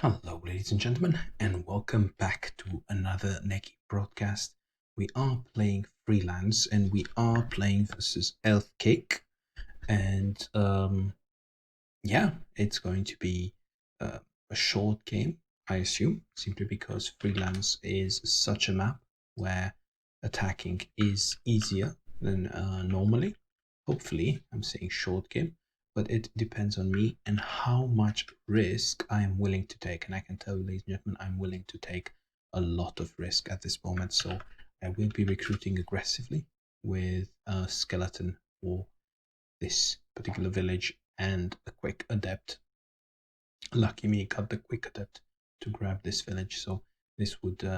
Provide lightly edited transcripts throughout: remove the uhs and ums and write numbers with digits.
Hello, ladies and gentlemen, and welcome back to another Neki broadcast. We are playing Freelance, and we are playing versus Elf Cake, and yeah, it's going to be a short game, I assume, simply because Freelance is such a map where attacking is easier than normally. Hopefully, I'm saying short game, but it depends on me and how much risk I am willing to take. And I can tell you, ladies and gentlemen, I'm willing to take a lot of risk at this moment. So I will be recruiting aggressively with a skeleton for this particular village and a quick adept. Lucky me, got the quick adept to grab this village. So this would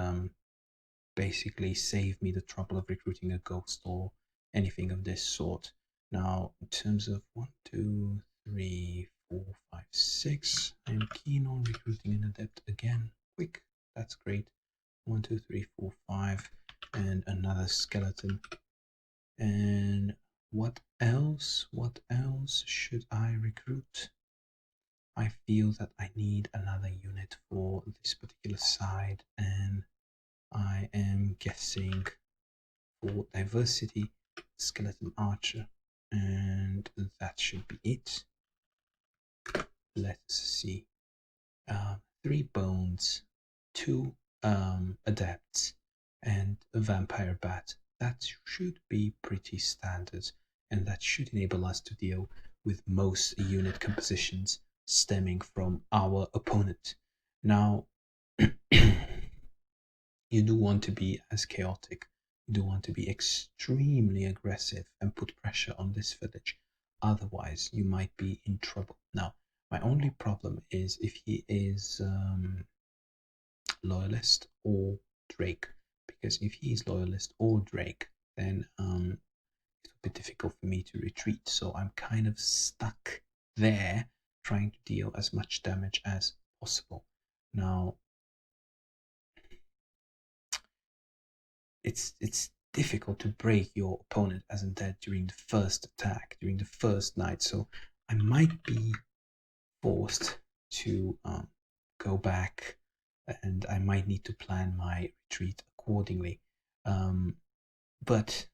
basically save me the trouble of recruiting a ghost or anything of this sort. Now, in terms of 1, 2, 3, 4, 5, 6, I'm keen on recruiting an adept again. Quick, that's great. 1, 2, 3, 4, 5, and another skeleton. And what else? What else should I recruit? I feel that I need another unit for this particular side, and I am guessing for diversity, skeleton archer, and that should be it. Let's see. 3 bones, 2 adepts, and a vampire bat. That should be pretty standard, and that should enable us to deal with most unit compositions stemming from our opponent. Now, you do want to be as chaotic. You do want to be extremely aggressive and put pressure on this village. Otherwise, you might be in trouble. Now, my only problem is if he is loyalist or Drake. Because if he is loyalist or Drake, then it will be difficult for me to retreat. So I'm kind of stuck there trying to deal as much damage as possible. Now, it's difficult to break your opponent as undead during the first attack, during the first night. So I might be forced to go back, and I might need to plan my retreat accordingly. But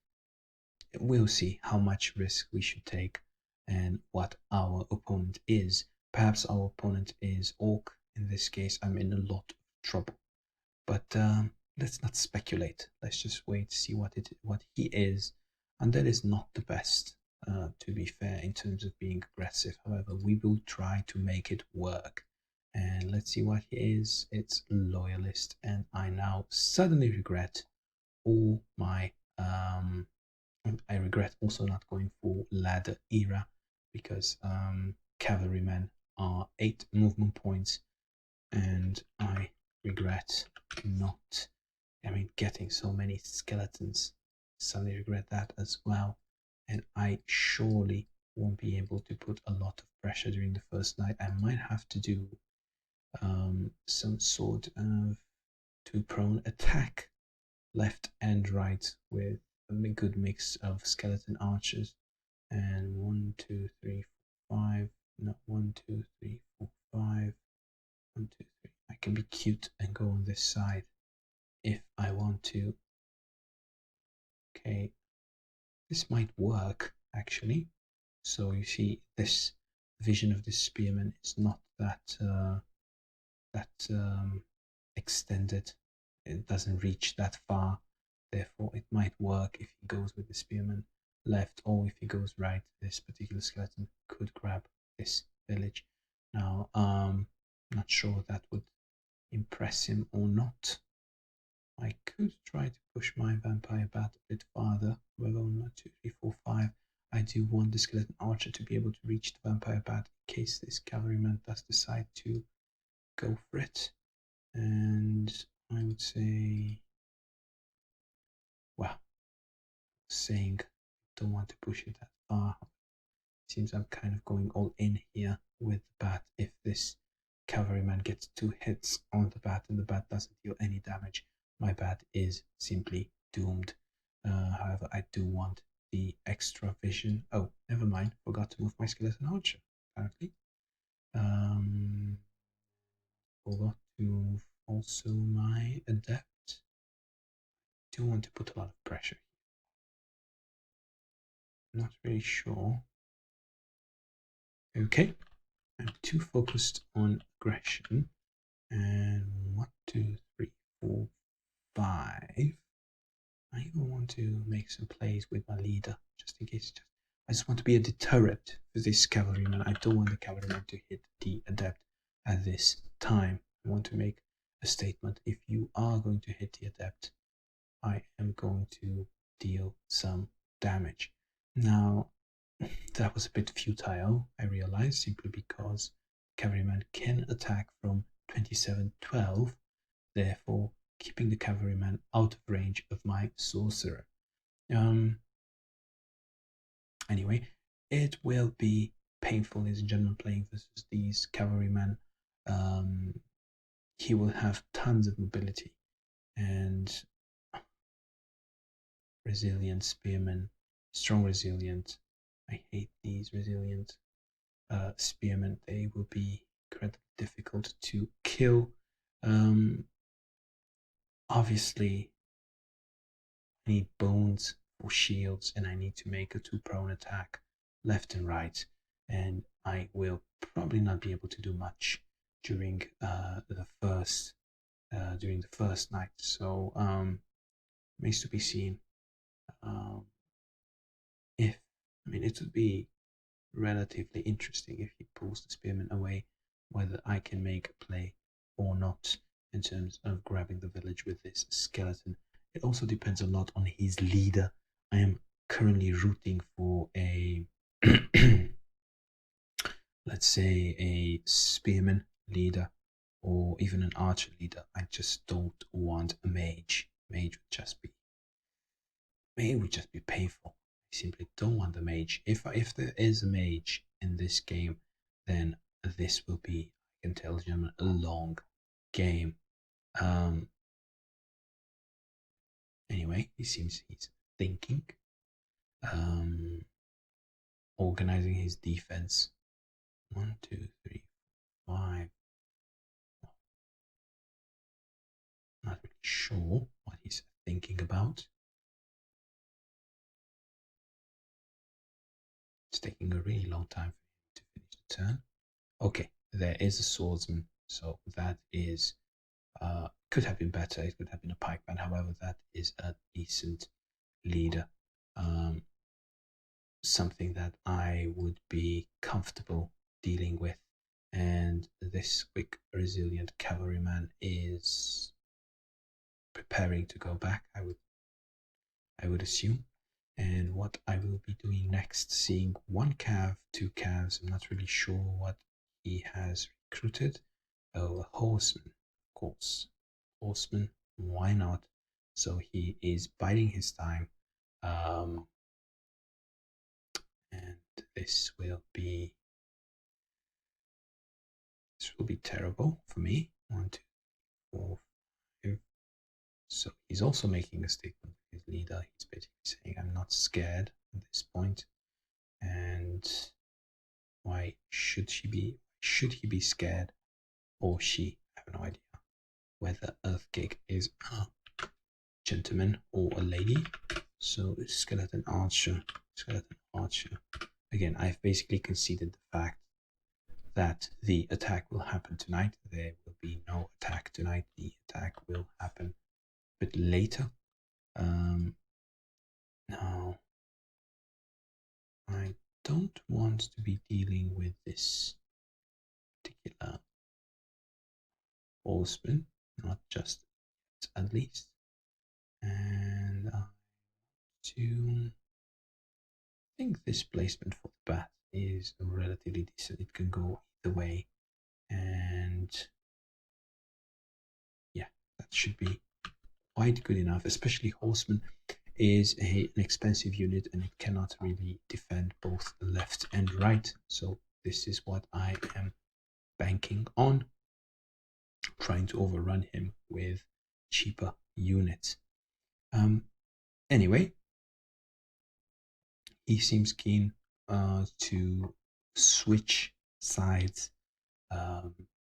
we'll see how much risk we should take and what our opponent is. Perhaps our opponent is Orc. In this case, I'm in a lot of trouble. But let's not speculate. Let's just wait to see what he is. And that is not the best, to be fair, in terms of being aggressive. However, we will try to make it work. And let's see what he is. It's loyalist, and I now suddenly regret all my. I regret also not going for ladder era because cavalrymen are 8 movement points, and I regret not, getting so many skeletons. Suddenly regret that as well. And I surely won't be able to put a lot of pressure during the first night. I might have to do some sort of 2-prone attack, left and right, with a good mix of skeleton archers. And 1, 2, 3, 4, 5. No, 1, 2, 3, 4, 5. 1, 2, 3. I can be cute and go on this side if I want to. Okay, this might work actually. So you see, this vision of this spearman is not that extended. It doesn't reach that far. Therefore, it might work if he goes with the spearman left, or if he goes right. This particular skeleton could grab this village. Now, not sure that would impress him or not. I could try to push my vampire bat a bit farther. However, 1, 2, 3, 4, 5. I do want the skeleton archer to be able to reach the vampire bat in case this cavalryman does decide to go for it. And I would say, well, saying don't want to push it that far. It seems I'm kind of going all in here with the bat. If this cavalryman gets 2 hits on the bat and the bat doesn't deal any damage, my bat is simply doomed. However, I do want the extra vision. Oh, never mind. Forgot to move my skeleton archer, apparently. forgot to move also my adept. Do want to put a lot of pressure. Not really sure. Okay, I'm too focused on aggression. And 1, 2, 3, 4, 5. I even want to make some plays with my leader, just in case. I just want to be a deterrent for this cavalryman. I don't want the cavalryman to hit the adept at this time. I want to make a statement. If you are going to hit the adept, I am going to deal some damage. Now, that was a bit futile, I realized, simply because cavalryman can attack from 2712, therefore keeping the cavalryman out of range of my sorcerer. Anyway, it will be painful, ladies and gentlemen, playing versus these cavalrymen. He will have tons of mobility and resilient spearmen, strong resilient. I hate these resilient spearmen. They will be incredibly difficult to kill. Obviously, I need bones for shields, and I need to make a 2-prone attack left and right. And I will probably not be able to do much during the first night. So remains to be seen. If it would be relatively interesting if he pulls the spearman away, whether I can make a play or not in terms of grabbing the village with this skeleton. It also depends a lot on his leader. I am currently rooting for a let's say a spearman leader or even an archer leader. I just don't want a mage. Mage would just be painful. I simply don't want the mage. If there is a mage in this game, then this will be, I can tell you, a long game. Anyway, he seems he's thinking, organizing his defense. 1, 2, 3, 5. Not really sure what he's thinking about. It's taking a really long time for him to finish the turn. Okay, there is a swordsman, so that is could have been better. It could have been a pikeman. However, that is a decent leader. Something that I would be comfortable dealing with. And this quick, resilient cavalryman is preparing to go back. I would assume. And what I will be doing next, seeing 1 cav, 2 calves. I'm not really sure what he has recruited. Oh, a horseman, of course. Horseman, why not? So he is biding his time. And this will be terrible for me. 1, 2, 4, 5. So he's also making a statement to his leader. He's basically saying, I'm not scared at this point. And why should he be scared? Or she? I have no idea whether Earthcake is a gentleman or a lady. So skeleton archer. Again, I've basically conceded the fact that the attack will happen tonight. There will be no attack tonight. The attack will happen a bit later. Now, I don't want to be dealing with this particular horseman, not just yet, at least. And I think this placement for the bat is relatively decent. It can go either way. And yeah, that should be quite good enough, especially horseman is an expensive unit and it cannot really defend both left and right. So this is what I am banking on, trying to overrun him with cheaper units. Anyway, he seems keen to switch sides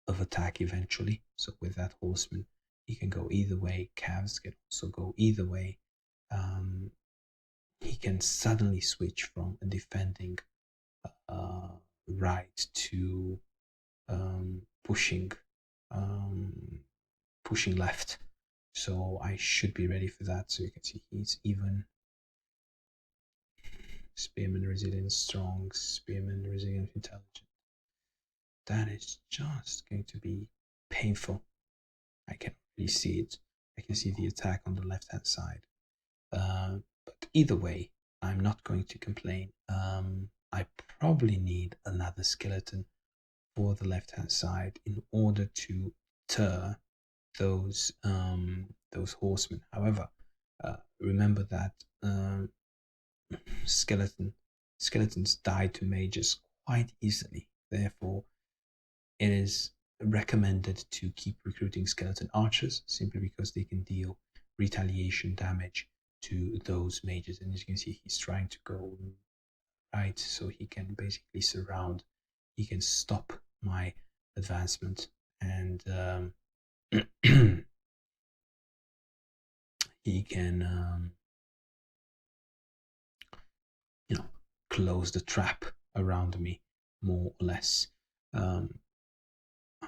of attack eventually. So with that horseman, he can go either way. Calves can also go either way. Um, he can suddenly switch from a defending uh, right to pushing um, pushing left. So I should be ready for that. So you can see he's even spearman resilient, strong, spearman resilient, intelligent. That is just going to be painful. I can really see it. I can see the attack on the left hand side. But either way, I'm not going to complain. I probably need another skeleton for the left hand side in order to deter those horsemen. However, remember that skeletons die to mages quite easily. Therefore, it is recommended to keep recruiting skeleton archers simply because they can deal retaliation damage to those mages. And as you can see, he's trying to go right, so he can basically surround. He can stop my advancement, and he can you know, close the trap around me, more or less. Um,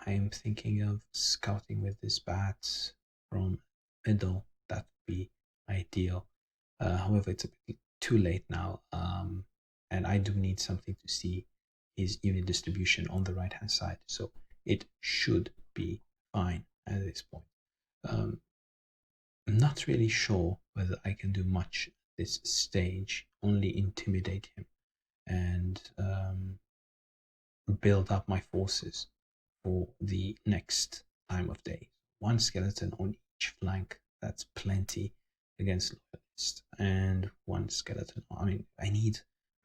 I'm thinking of scouting with this bat from middle. That would be ideal. However, it's a bit too late now, and I do need something to see his unit distribution on the right hand side. So it should be fine at this point. Um, I'm not really sure whether I can do much at this stage, only intimidate him and build up my forces for the next time of day. One skeleton on each flank, that's plenty against loyalists, and one skeleton. I mean,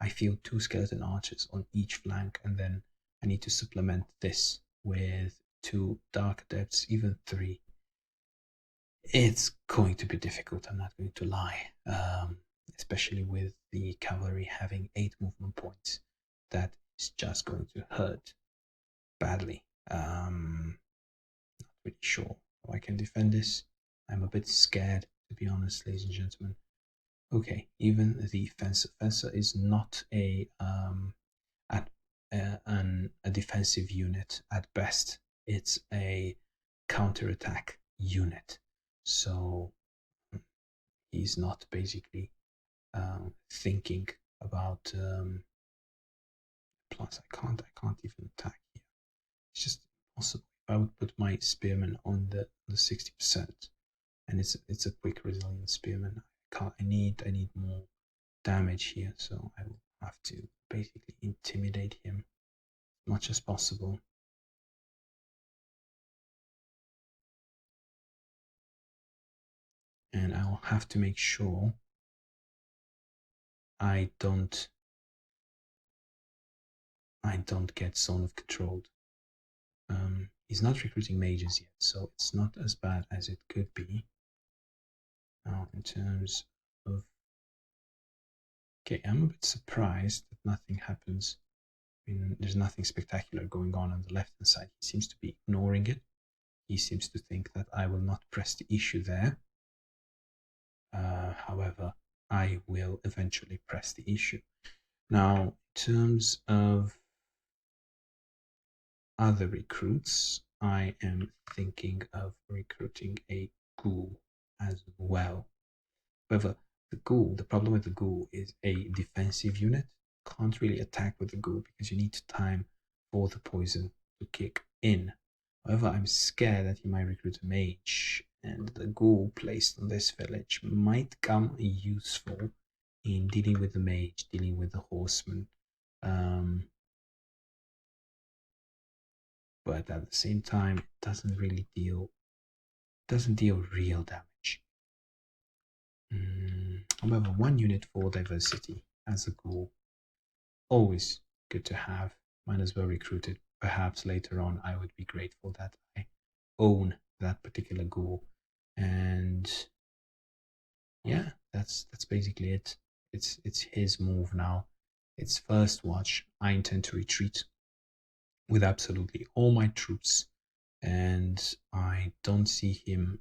I feel two skeleton archers on each flank, and then I need to supplement this with two dark adepts, even three. It's going to be difficult, I'm not going to lie, especially with the cavalry having 8 movement points. That is just going to hurt badly. Not really sure how I can defend this. I'm a bit scared, to be honest, ladies and gentlemen. Okay, even the fencer is not at, a defensive unit at best. It's a counterattack unit. So he's not basically thinking about. Plus, I can't even attack here. It's just impossible. If I would put my spearman on the 60%, and it's a quick resilient spearman. I need more damage here, so I will have to basically intimidate him as much as possible. And I'll have to make sure I don't get zone of controlled. He's not recruiting mages yet, so it's not as bad as it could be. Now, in terms of, okay, I'm a bit surprised that nothing happens. I mean, there's nothing spectacular going on the left hand side. He seems to be ignoring it. He seems to think that I will not press the issue there. However, I will eventually press the issue. Now, in terms of other recruits, I am thinking of recruiting a ghoul as well. However, the problem with the ghoul is a defensive unit. Can't really attack with the ghoul because you need time for the poison to kick in. However, I'm scared that he might recruit a mage, and the ghoul placed on this village might come useful in dealing with the mage, dealing with the horseman. But at the same time, it doesn't deal real damage. However, one unit for diversity as a ghoul, always good to have. Might as well recruit it. Perhaps later on, I would be grateful that I own that particular ghoul. And yeah, that's basically it. It's his move now. It's first watch. I intend to retreat with absolutely all my troops and I don't see him.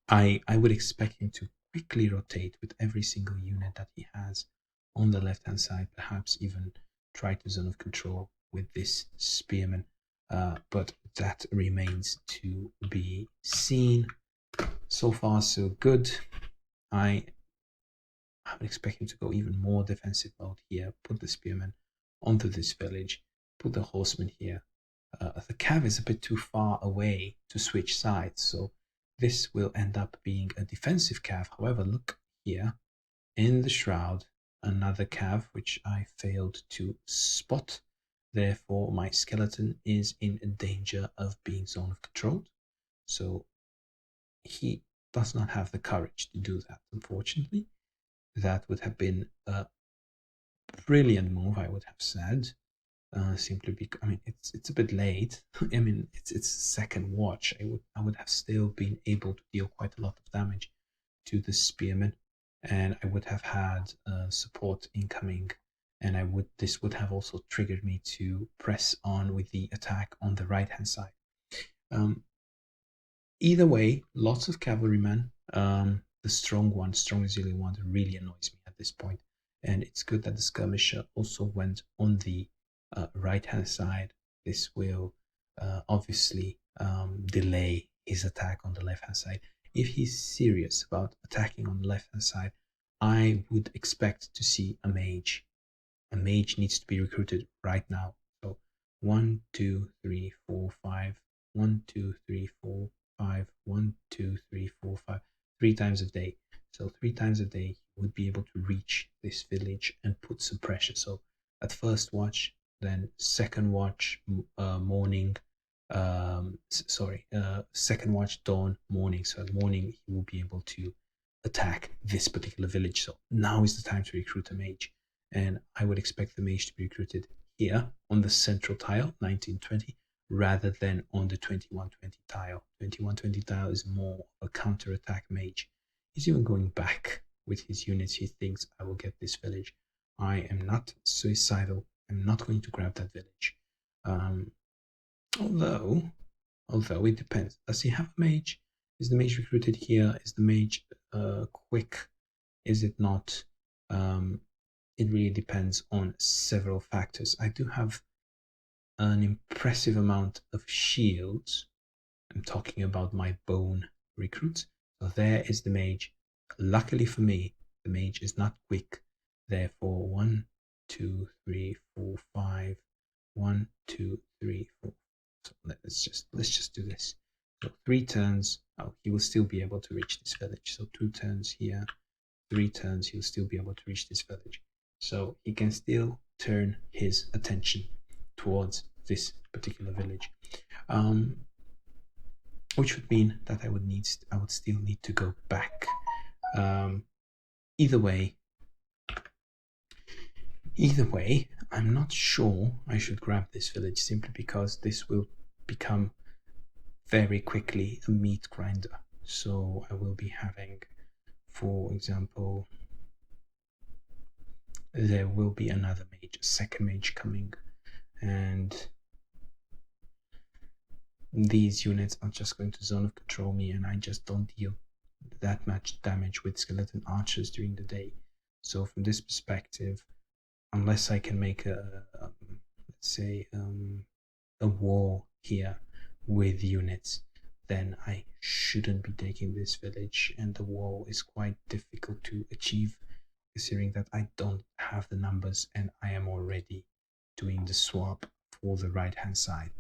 I would expect him to quickly rotate with every single unit that he has on the left hand side, perhaps even try to zone of control with this spearman. But that remains to be seen. So far, so good. I would expect him to go even more defensive mode here. Put the spearman onto this village. Put the horseman here. The cav is a bit too far away to switch sides, so this will end up being a defensive cav. However, look here in the shroud, another cav which I failed to spot. Therefore, my skeleton is in danger of being zone of controlled. So he does not have the courage to do that, unfortunately. That would have been a brilliant move, I would have said. Simply because I mean it's a bit late. I mean it's second watch. I would have still been able to deal quite a lot of damage to the spearman, and I would have had support incoming, and this would have also triggered me to press on with the attack on the right hand side. Um, Either way, lots of cavalrymen. The strong resilient one really annoys me at this point, and it's good that the skirmisher also went on the right hand side. This will obviously delay his attack on the left hand side. If he's serious about attacking on the left hand side, I would expect to see a mage. A mage needs to be recruited right now. So 1, 2, 3, 4, 5. 1, 2, 3, 4, 5. 1, 2, 3, 4, 5. 3 times a day. So 3 times a day you would be able to reach this village and put some pressure. So at first watch, then second watch, morning. Second watch, dawn, morning. So at morning he will be able to attack this particular village. So now is the time to recruit a mage, and I would expect the mage to be recruited here on the central tile, 1920, rather than on the 2120 tile. 2120 tile is more a counter-attack mage. He's even going back with his units. He thinks, I will get this village. I am not suicidal. I'm not going to grab that village. Um, although it depends. Does he have a mage? Is the mage recruited here? Is the mage quick? Is it not? It really depends on several factors. I do have an impressive amount of shields. I'm talking about my bone recruits. So there is the mage. Luckily for me, the mage is not quick. Therefore, 1, 2, 3, 4, 5. 1, 2, 3, 4. So let's just do this. So 3 turns. Oh, he will still be able to reach this village. So 2 turns here. 3 turns. He'll still be able to reach this village. So he can still turn his attention towards this particular village. Which would mean that I would still need to go back. Either way, I'm not sure I should grab this village simply because this will become very quickly a meat grinder. So I will be having, for example, there will be another mage, a second mage coming, and these units are just going to zone of control me, and I just don't deal that much damage with skeleton archers during the day. So from this perspective, unless I can make let's say a wall here with units, then I shouldn't be taking this village, and the wall is quite difficult to achieve considering that I don't have the numbers and I am already doing the swap for the right hand side.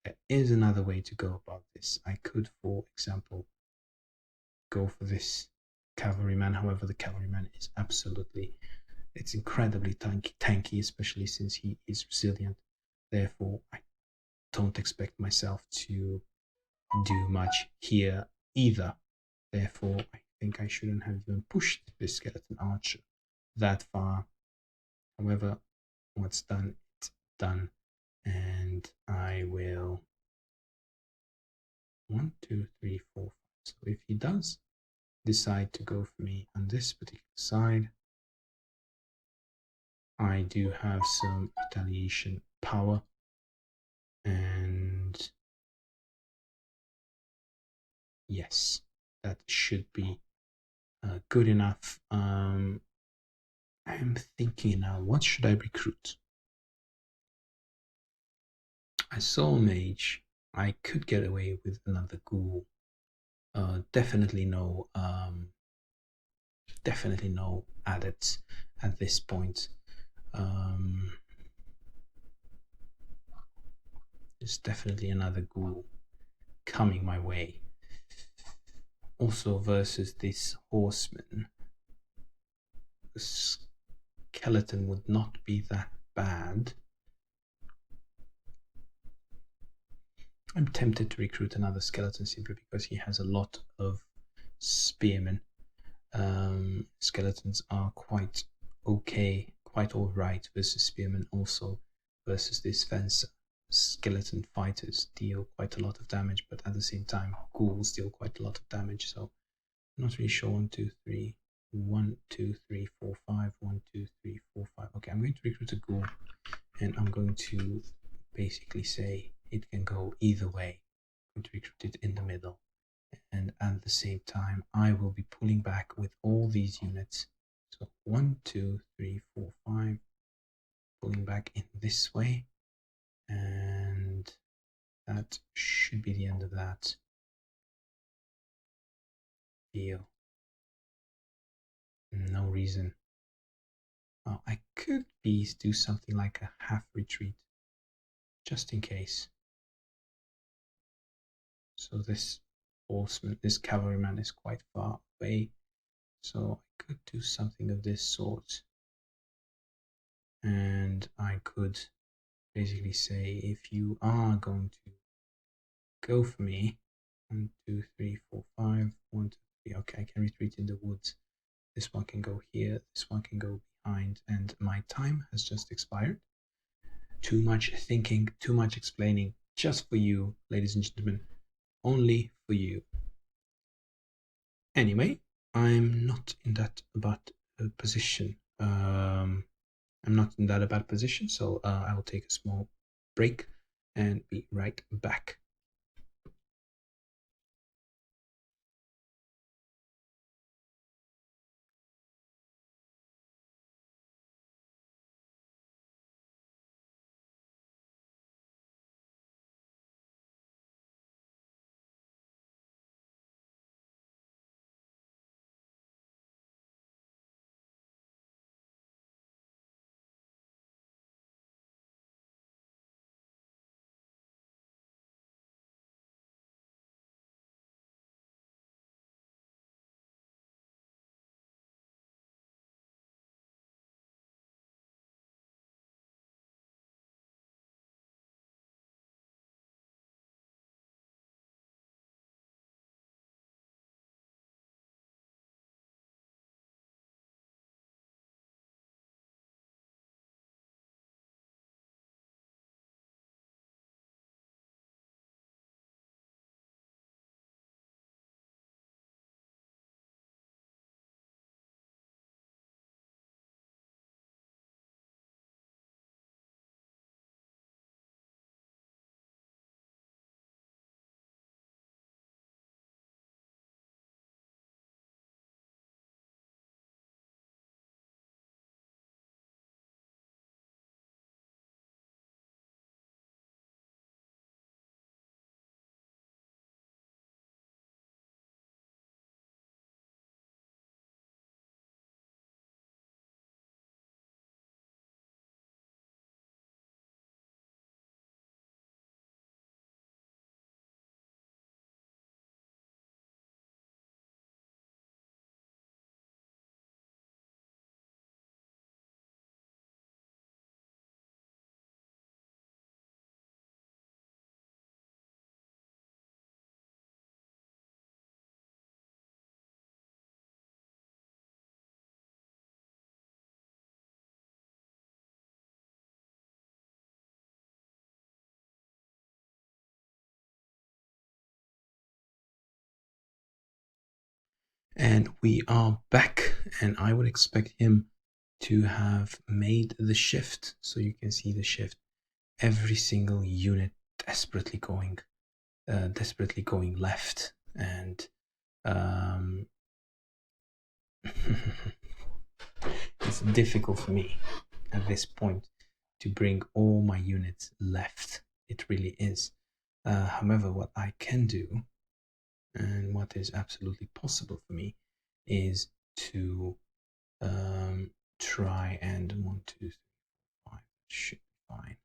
There is another way to go about this. I could, for example, go for this cavalryman. However, the cavalryman is it's incredibly tanky, especially since he is resilient. Therefore, I don't expect myself to do much here either. Therefore, I think I shouldn't have even pushed this skeleton archer that far. However, what's done, it's done. And I will 1, 2, 3, 4, 5. So if he does decide to go for me on this particular side, I do have some retaliation power. And yes, that should be good enough. I'm thinking now, what should I recruit? I saw a mage. I could get away with another ghoul. Definitely no adepts at this point. There's definitely another ghoul coming my way. Also versus this horseman, the skeleton would not be that bad. I'm tempted to recruit another skeleton simply because he has a lot of spearmen. Skeletons are quite okay, quite alright versus spearmen, also versus this fencer. Skeleton fighters deal quite a lot of damage, but at the same time, ghouls deal quite a lot of damage, so I'm not really sure. 1, 2, 3. 1, 2, 3, 4, 5. 1, 2, 3, 4, 5. Okay, I'm going to recruit a ghoul, and I'm going to basically say it can go either way. I'm going to recruit it in the middle, and at the same time I will be pulling back with all these units. So 1, 2, 3, 4, 5, pulling back in this way, and that should be the end of that deal. No reason. I could do something like a half retreat, just in case. So this horseman, this cavalryman is quite far away, so I could do something of this sort. And I could basically say, if you are going to go for me, 1, 2, 3, 4, 5, 1, 2, 3. Okay, I can retreat in the woods. This one can go here, this one can go behind, and my time has just expired. Too much thinking, too much explaining, just for you, ladies and gentlemen, only for you. Anyway, I'm not in that bad position. I'm not in that bad position, so I will take a small break and be right back. And we are back, and I would expect him to have made the shift. So you can see the shift. Every single unit desperately going, left, and um, it's difficult for me at this point to bring all my units left. It really is. However, what I can do, and what is absolutely possible for me, is to try and 1, 2, 3, 5 should be fine.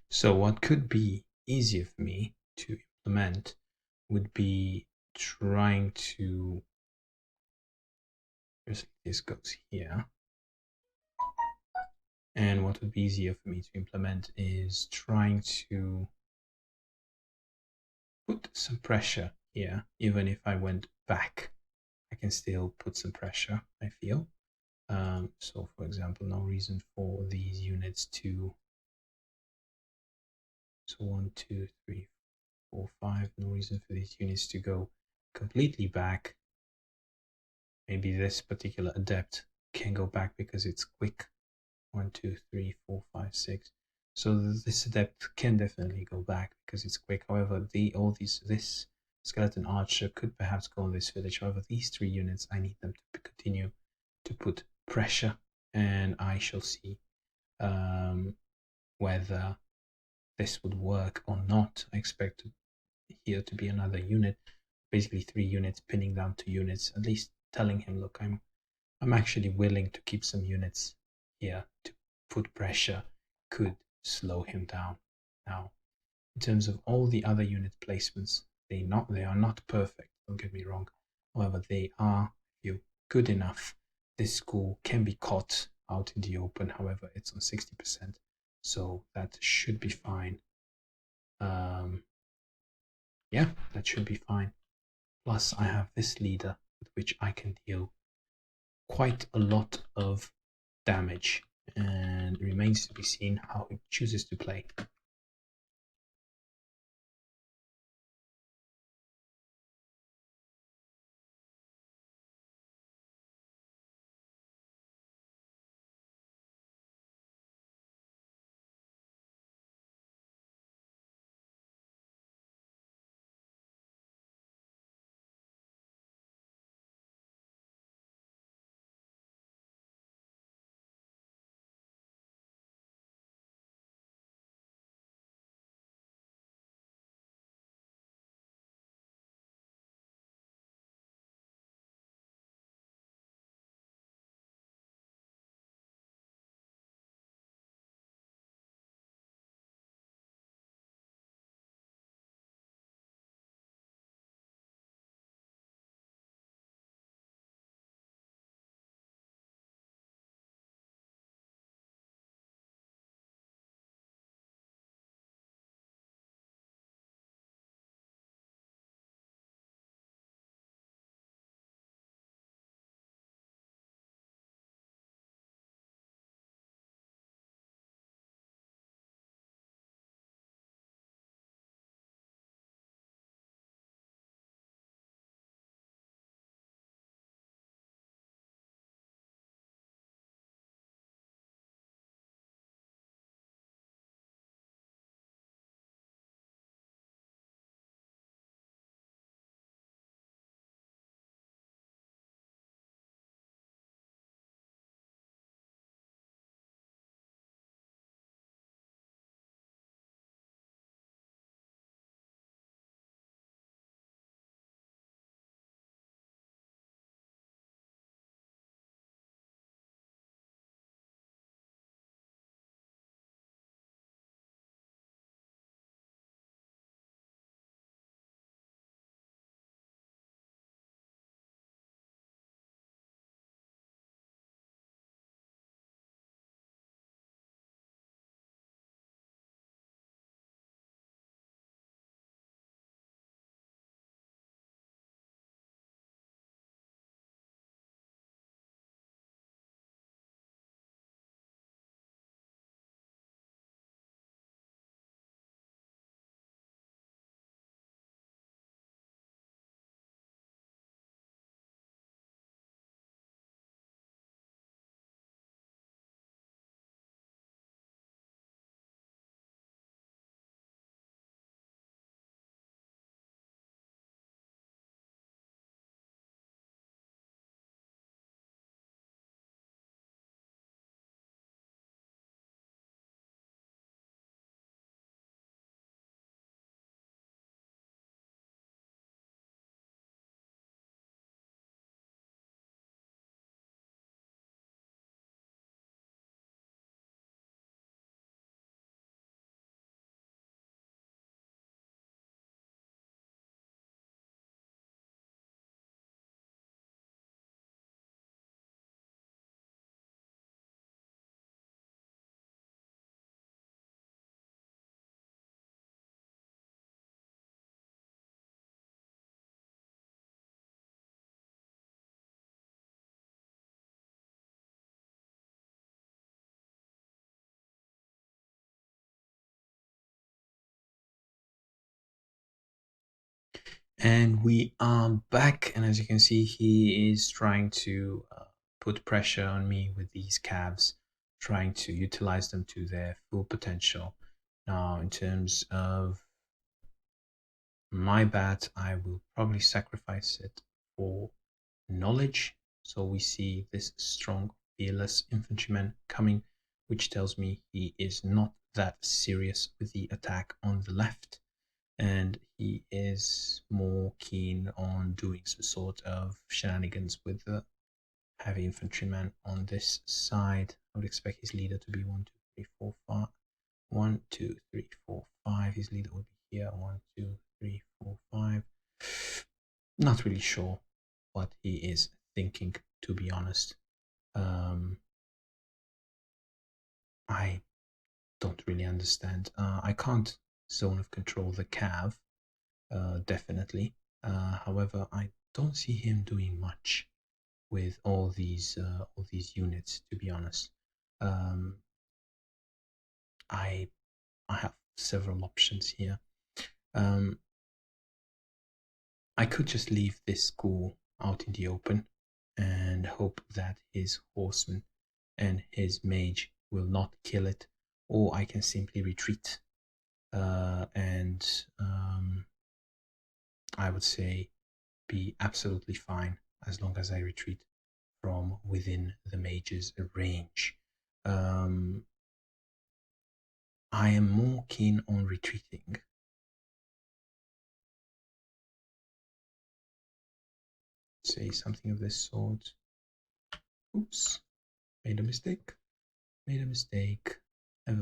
So what could be easier for me to implement would be trying to, this goes here, and what would be easier for me to implement is trying to put some pressure here. Even if I went back, I can still put some pressure, I feel. So for example, no reason for these units to, so 1, 2, 3, 4, 5, no reason for these units to go completely back. Maybe this particular adept can go back because it's quick. 1, 2, 3, 4, 5, 6. So this adept can definitely go back because it's quick. However, this skeleton archer could perhaps go on this village. However, these 3 units, I need them to continue to put pressure, and I shall see whether this would work or not. I expect here to be another unit, basically 3 units pinning down 2 units, at least telling him, look, I'm actually willing to keep some units here to put pressure, could slow him down. Now, in terms of all the other unit placements, they are not perfect, don't get me wrong. However, they are, feel, good enough. This school can be caught out in the open. However, it's on 60%, so that should be fine. Yeah, that should be fine. Plus, I have this leader with which I can deal quite a lot of damage, and it remains to be seen how he chooses to play. And we are back, and as you can see, he is trying to put pressure on me with these calves, trying to utilize them to their full potential. Now, in terms of my bat, I will probably sacrifice it for knowledge. So we see this strong, fearless infantryman coming, which tells me he is not that serious with the attack on the left, and he is more keen on doing some sort of shenanigans with the heavy infantryman on this side. I would expect his leader to be 1, 2, 3, 4, 5. 1, 2, 3, 4, 5. His leader would be here. 1, 2, 3, 4, 5. Not really sure what he is thinking, to be honest. I don't really understand. I can't zone of control the cav, definitely. However, I don't see him doing much with all these units, to be honest. I have several options here. I could just leave this school out in the open and hope that his horseman and his mage will not kill it, or I can simply retreat. And I would say be absolutely fine as long as I retreat from within the mage's range. I am more keen on retreating. Say something of this sort. Oops, made a mistake. Never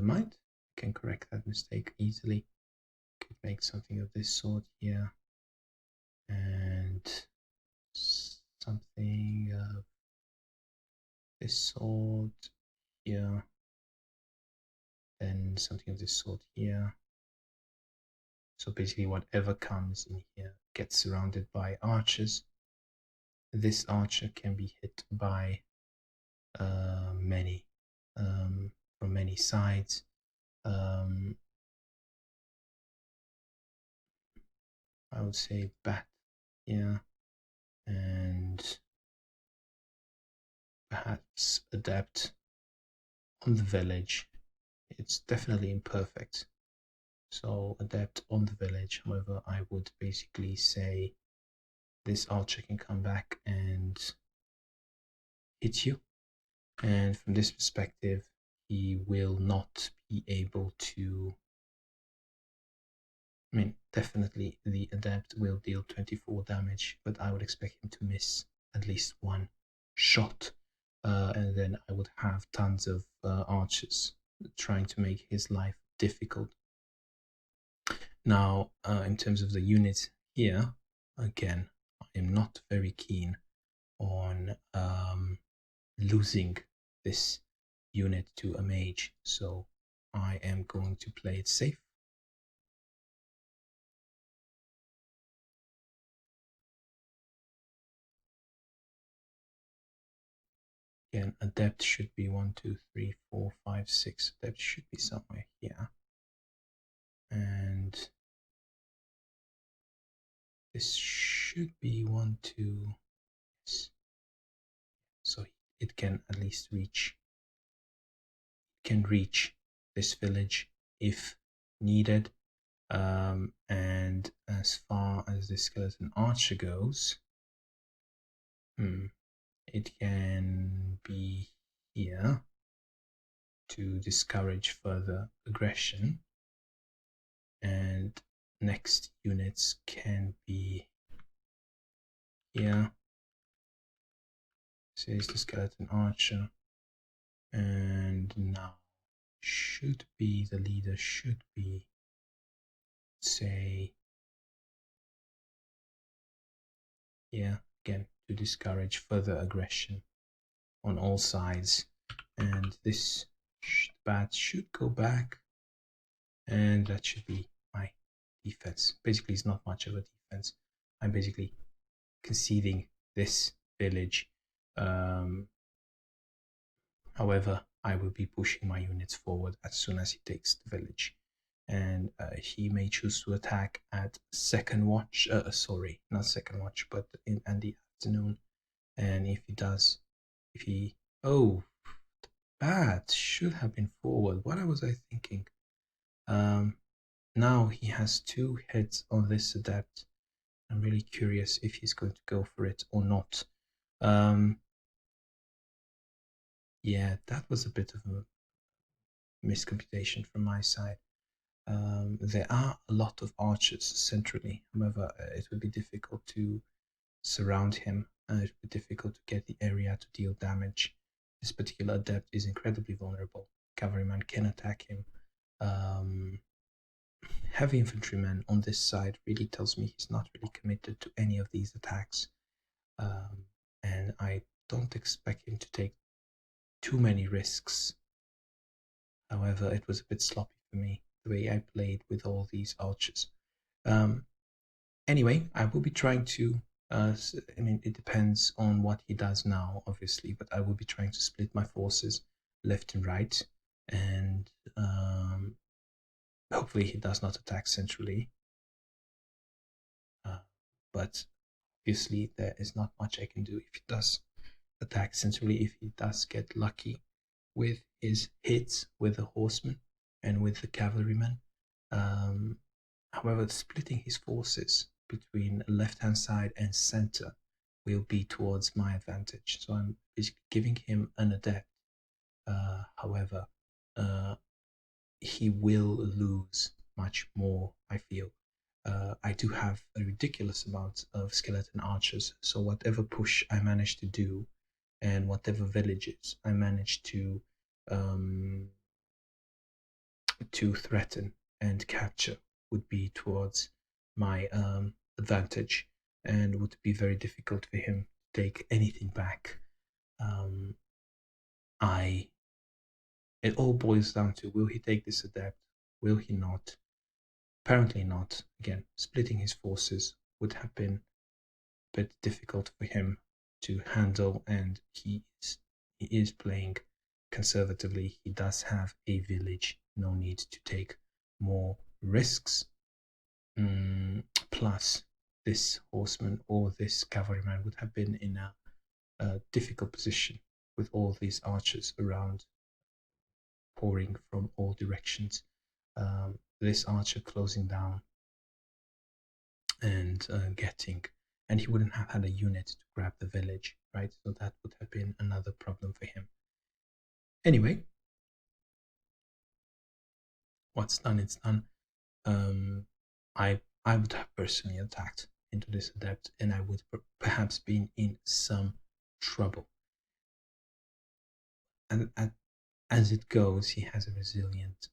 mind. I can correct that mistake easily. Could make something of this sort here. And something of this sort here. Then something of this sort here. So basically whatever comes in here gets surrounded by archers. This archer can be hit by many from many sides. I would say bat here, and perhaps adept on the village. It's definitely imperfect. So adept on the village. However, I would basically say this archer can come back and hit you. And from this perspective, he will not be able to. I mean, definitely the adept will deal 24 damage, but I would expect him to miss at least one shot. And then I would have tons of archers trying to make his life difficult. Now, in terms of the units here, again, I am not very keen on losing this unit to a mage, so I am going to play it safe. Again, a depth should be 1, 2, 3, 4, 5, 6. Depth should be somewhere here. And this should be 1, 2. So it can at least reach. It can reach this village if needed. And as far as the skeleton archer goes, it can be here to discourage further aggression, and next units can be here. Says the skeleton archer, and now should be the leader should be, say, here again to discourage further aggression on all sides. And this bat should go back, and that should be my defense. Basically, it's not much of a defense. I'm basically conceding this village. However, I will be pushing my units forward as soon as he takes the village. and he may choose to attack at second watch. Sorry, not second watch, but in the afternoon. And if he does, if he oh, bad should have been forward. What was I thinking? Now he has 2 hits on this adept. I'm really curious if he's going to go for it or not. Yeah, that was a bit of a miscomputation from my side. There are a lot of archers centrally. However, it would be difficult to surround him. It would be difficult to get the area to deal damage. This particular adept is incredibly vulnerable. Cavalryman can attack him. Heavy infantryman on this side really tells me he's not really committed to any of these attacks. And I don't expect him to take too many risks. However, it was a bit sloppy for me, the way I played with all these archers. Anyway, I will be trying to, it depends on what he does now, obviously, but I will be trying to split my forces left and right, and hopefully he does not attack centrally. But obviously there is not much I can do if he does attack centrally, if he does get lucky with his hits with the horsemen and with the cavalrymen. However, splitting his forces between left-hand side and center will be towards my advantage. So I'm basically giving him an adept. However, he will lose much more, I feel. I do have a ridiculous amount of skeleton archers, so whatever push I manage to do and whatever villages I manage to threaten and capture would be towards my advantage, and would be very difficult for him to take anything back. It all boils down to, will he take this adept? Will he not? Apparently not. Again, splitting his forces would have been a bit difficult for him to handle, and he is playing conservatively. He does have a village, no need to take more risks. Plus, this horseman or this cavalryman would have been in a difficult position with all these archers around, pouring from all directions. This archer closing down and and he wouldn't have had a unit to grab the village, right? So that would have been another problem for him. Anyway, what's done, it's done. I would have personally attacked into this adept, and I would perhaps been in some trouble. And as it goes, he has a resilient,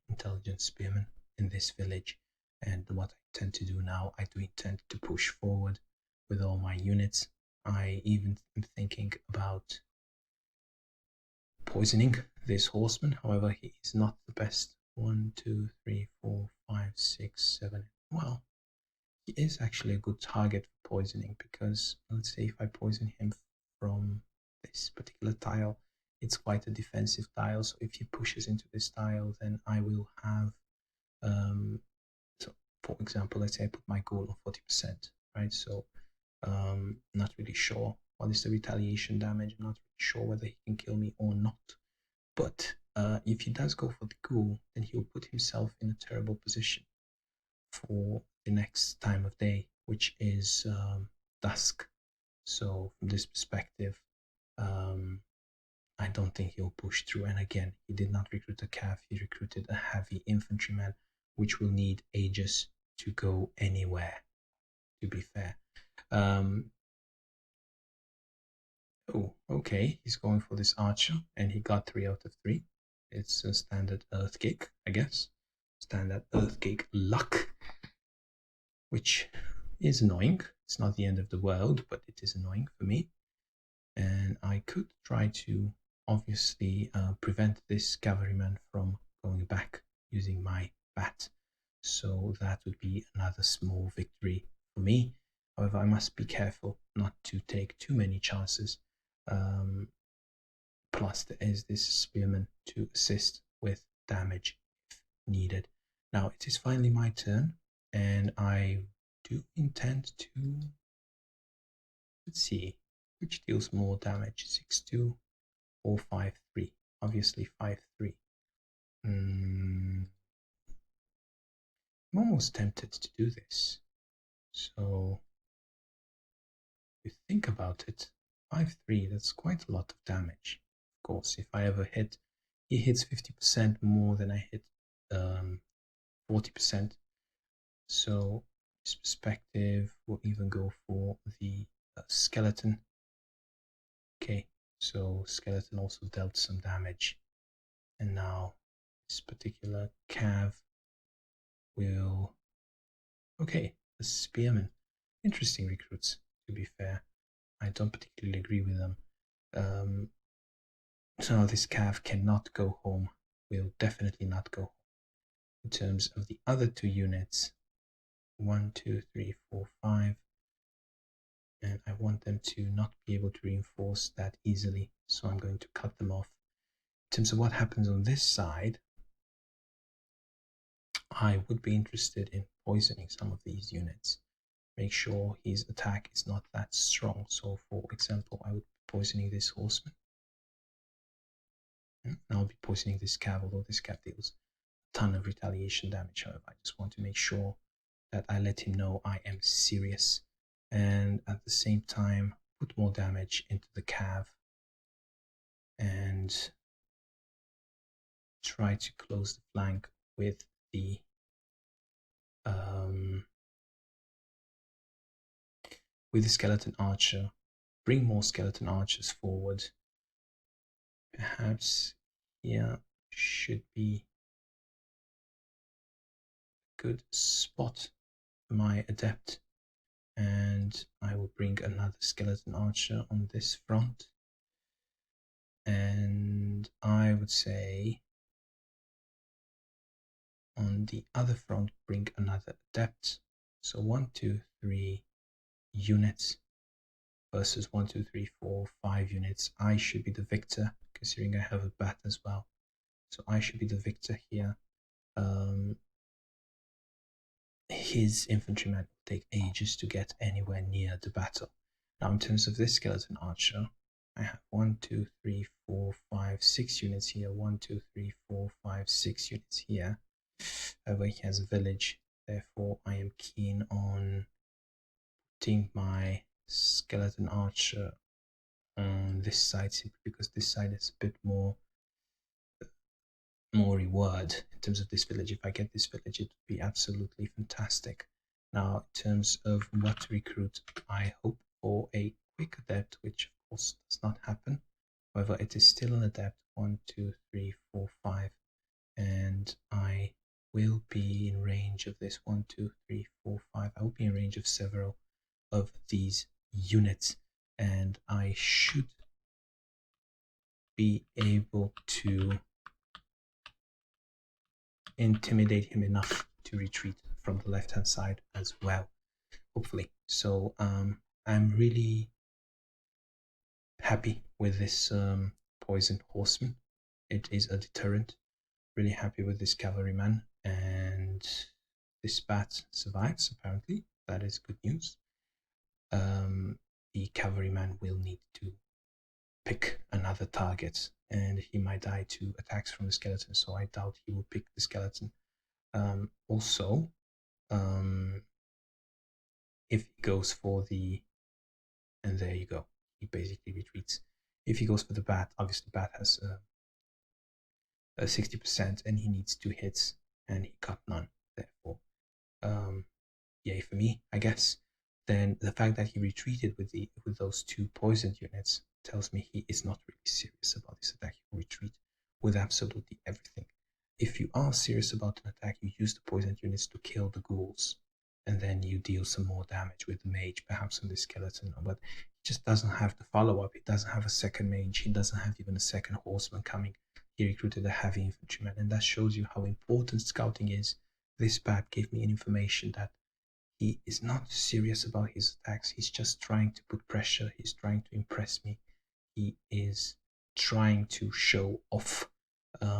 intelligent spearman in this village. And what I tend to do now, I do intend to push forward with all my units. I even am thinking about poisoning this horseman. However, he is not the best. 1, 2, 3, 4, 5, 6, 7. Well, he is actually a good target for poisoning, because let's say if I poison him from this particular tile, it's quite a defensive tile. So if he pushes into this tile, then I will have, so for example, let's say I put my goal on 40%, right? So not really sure what is the retaliation damage. I'm not really sure whether he can kill me or not. But if he does go for the ghoul, then he'll put himself in a terrible position for the next time of day, which is dusk. So from this perspective, I don't think he'll push through. And again, he did not recruit a cav, he recruited a heavy infantryman, which will need ages to go anywhere, to be fair. Oh, okay, he's going for this archer, and he got 3 out of 3. It's a standard earthquake, I guess. Standard earthquake luck, which is annoying. It's not the end of the world, but it is annoying for me. And I could try to obviously prevent this cavalryman from going back using my bat. So that would be another small victory for me. However, I must be careful not to take too many chances. Plus, there is this spearman to assist with damage if needed. Now it is finally my turn, and I do intend to, let's see, which deals more damage, 6-2 or 5-3? Obviously 5-3. I'm almost tempted to do this. So if you think about it, 5-3, that's quite a lot of damage. Of course, if I ever hit, he hits 50% more than I hit 40%. So this perspective will even go for the skeleton. Okay, so skeleton also dealt some damage. And now this particular cav will... Okay, the spearmen. Interesting recruits, to be fair. I don't particularly agree with them. So this cav cannot go home. Will definitely not go home. In terms of the other two units, 1, 2, 3, 4, 5, and I want them to not be able to reinforce that easily, so I'm going to cut them off. In terms of what happens on this side, I would be interested in poisoning some of these units. Make sure his attack is not that strong. So for example, I would be poisoning this horseman. And I'll be poisoning this cav, although this cav deals a ton of retaliation damage. However, I just want to make sure that I let him know I am serious, and at the same time put more damage into the cav and try to close the flank with the skeleton archer. Bring more skeleton archers forward. Perhaps here should be a good spot for my adept, and I will bring another skeleton archer on this front, and I would say on the other front bring another adept. So 1, 2, 3 units versus 1, 2, 3, 4, 5 units. I should be the victor, considering I have a bat as well. So I should be the victor here. His infantrymen will take ages to get anywhere near the battle. Now, in terms of this skeleton archer, I have 1, 2, 3, 4, 5, 6 units here. 1, 2, 3, 4, 5, 6 units here. However, he has a village. Therefore, I am keen on putting my skeleton archer on this side, simply because this side is a bit more reward in terms of this village. If I get this village, it would be absolutely fantastic. Now, in terms of what to recruit, I hope for a quick adept, which of course does not happen. However, it is still an adept. 1, 2, 3, 4, 5, and I will be in range of this 1, 2, 3, 4, 5. I will be in range of several of these units, and I should be able to intimidate him enough to retreat from the left hand side as well, hopefully. So I'm really happy with this poisoned horseman. It is a deterrent. Really happy with this cavalryman, and this bat survives apparently. That is good news. The cavalryman will need to pick another target, and he might die to attacks from the skeleton, so I doubt he will pick the skeleton. Also, if he goes for the... and there you go, he basically retreats. If he goes for the bat, obviously bat has 60% and he needs 2 hits, and he got none. Therefore, yay for me, I guess. Then the fact that he retreated with those 2 poisoned units tells me he is not really serious about this attack. He will retreat with absolutely everything. If you are serious about an attack, you use the poisoned units to kill the ghouls, and then you deal some more damage with the mage, perhaps on the skeleton. But he just doesn't have the follow-up. He doesn't have a second mage. He doesn't have even a second horseman coming. He recruited a heavy infantryman, and that shows you how important scouting is. This bat gave me information that he is not serious about his attacks. He's just trying to put pressure. He's trying to impress me. He is trying to show off,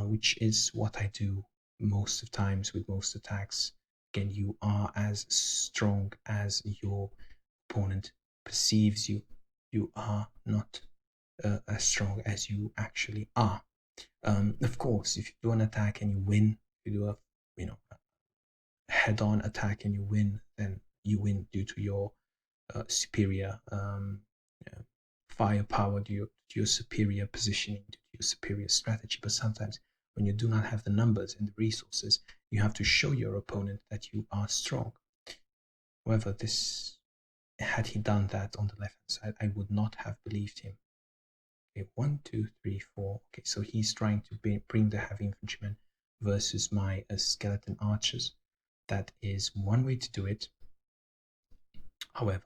which is what I do most of times with most attacks, again, you are as strong as your opponent perceives you. You are not as strong as you actually are. Of course, if you do an attack and you win, if you do a you know head-on attack and you win, then you win due to your superior firepower, due to your superior positioning, due to your superior strategy. But sometimes when you do not have the numbers and the resources, you have to show your opponent that you are strong. However, this had he done that on the left hand side, I would not have believed him. Okay, 1, 2, 3, 4. Okay, so he's trying to bring the heavy infantrymen versus my skeleton archers. That is one way to do it. However,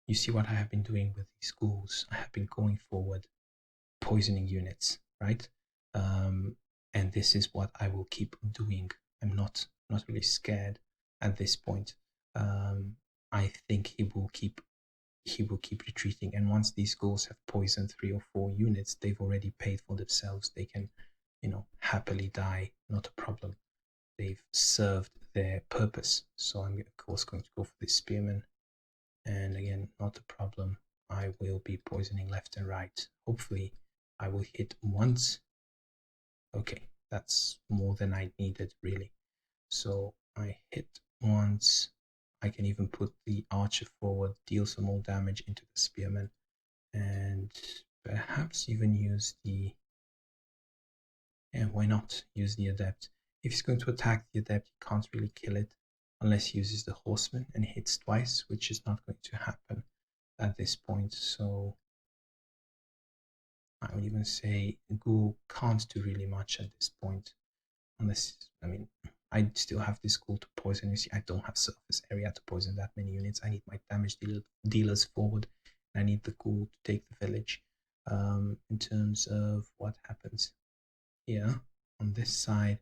you see what I have been doing with these schools. I have been going forward, poisoning units, right? And this is what I will keep doing. I'm not really scared at this point. I think he will keep retreating. And once these schools have poisoned 3 or 4 units, they've already paid for themselves. They can, happily die. Not a problem. They've served their purpose. So I'm of course going to go for this spearman. And again, not a problem. I will be poisoning left and right. Hopefully, I will hit once. Okay, that's more than I needed, really. So I hit once. I can even put the archer forward, deal some more damage into the spearman, and perhaps even use the... Yeah, why not use the adept? If he's going to attack the adept, he can't really kill it unless he uses the horseman and hits twice, which is not going to happen at this point. So I would even say Ghoul can't do really much at this point, unless, I still have this Ghoul to poison. You see, I don't have surface area to poison that many units. I need my damage dealers forward, and I need the Ghoul to take the village. In terms of what happens here on this side,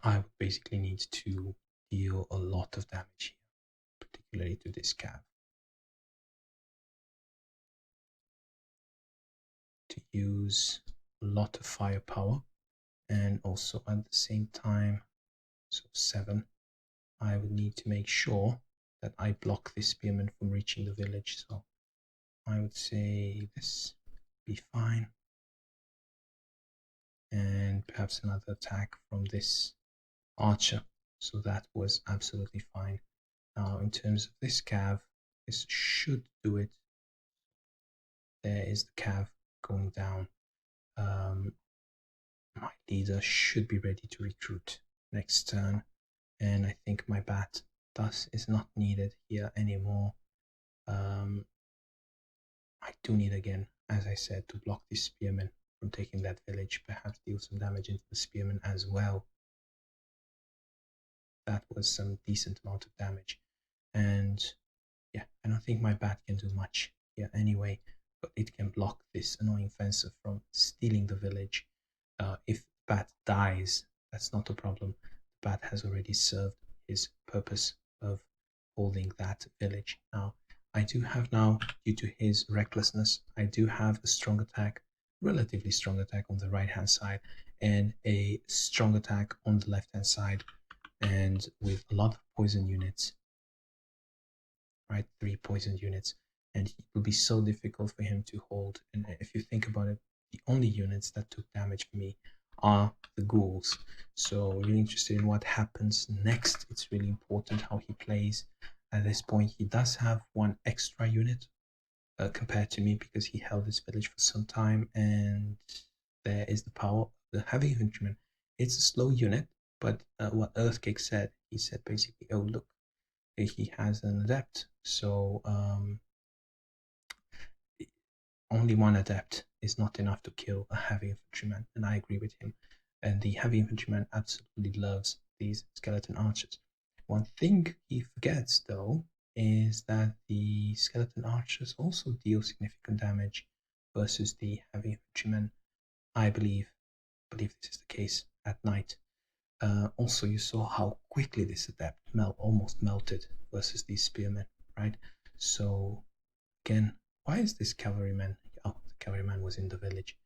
I would basically need to deal a lot of damage here, particularly to this cav. To use a lot of firepower, and also at the same time, so 7, I would need to make sure that I block this spearman from reaching the village. So I would say this be fine, and perhaps another attack from this archer. So that was absolutely fine. Now in terms of this cav, this should do it. There is the cav going down. My leader should be ready to recruit next turn, and I think my bat thus is not needed here anymore. I do need, again, as I said, to block this spearman from taking that village, perhaps deal some damage into the spearman as well. That was some decent amount of damage, and yeah, I don't think my bat can do much here anyway, but it can block this annoying fencer from stealing the village. If the bat dies, that's not a problem. The bat has already served his purpose of holding that village. Now, I do have now, due to his recklessness, I do have a strong attack, relatively strong attack on the right hand side, and a strong attack on the left hand side, and with a lot of poison units, right? 3 poison units, and it will be so difficult for him to hold. And if you think about it, the only units that took damage for me are the ghouls. So really interested in what happens next. It's really important how he plays. At this point, he does have 1 extra unit compared to me, because he held this village for some time, and there is the power of the heavy infantryman. It's a slow unit, but what Earthcake said, he said basically, oh look, he has an adept. So only 1 adept is not enough to kill a heavy infantryman, and I agree with him. And the heavy infantryman absolutely loves these skeleton archers. One thing he forgets, though, is that the skeleton archers also deal significant damage versus the heavy infantrymen. I believe this is the case at night. Also, you saw how quickly this adept almost melted versus these spearmen, right? So again, why is this cavalryman? Oh, the cavalryman was in the village.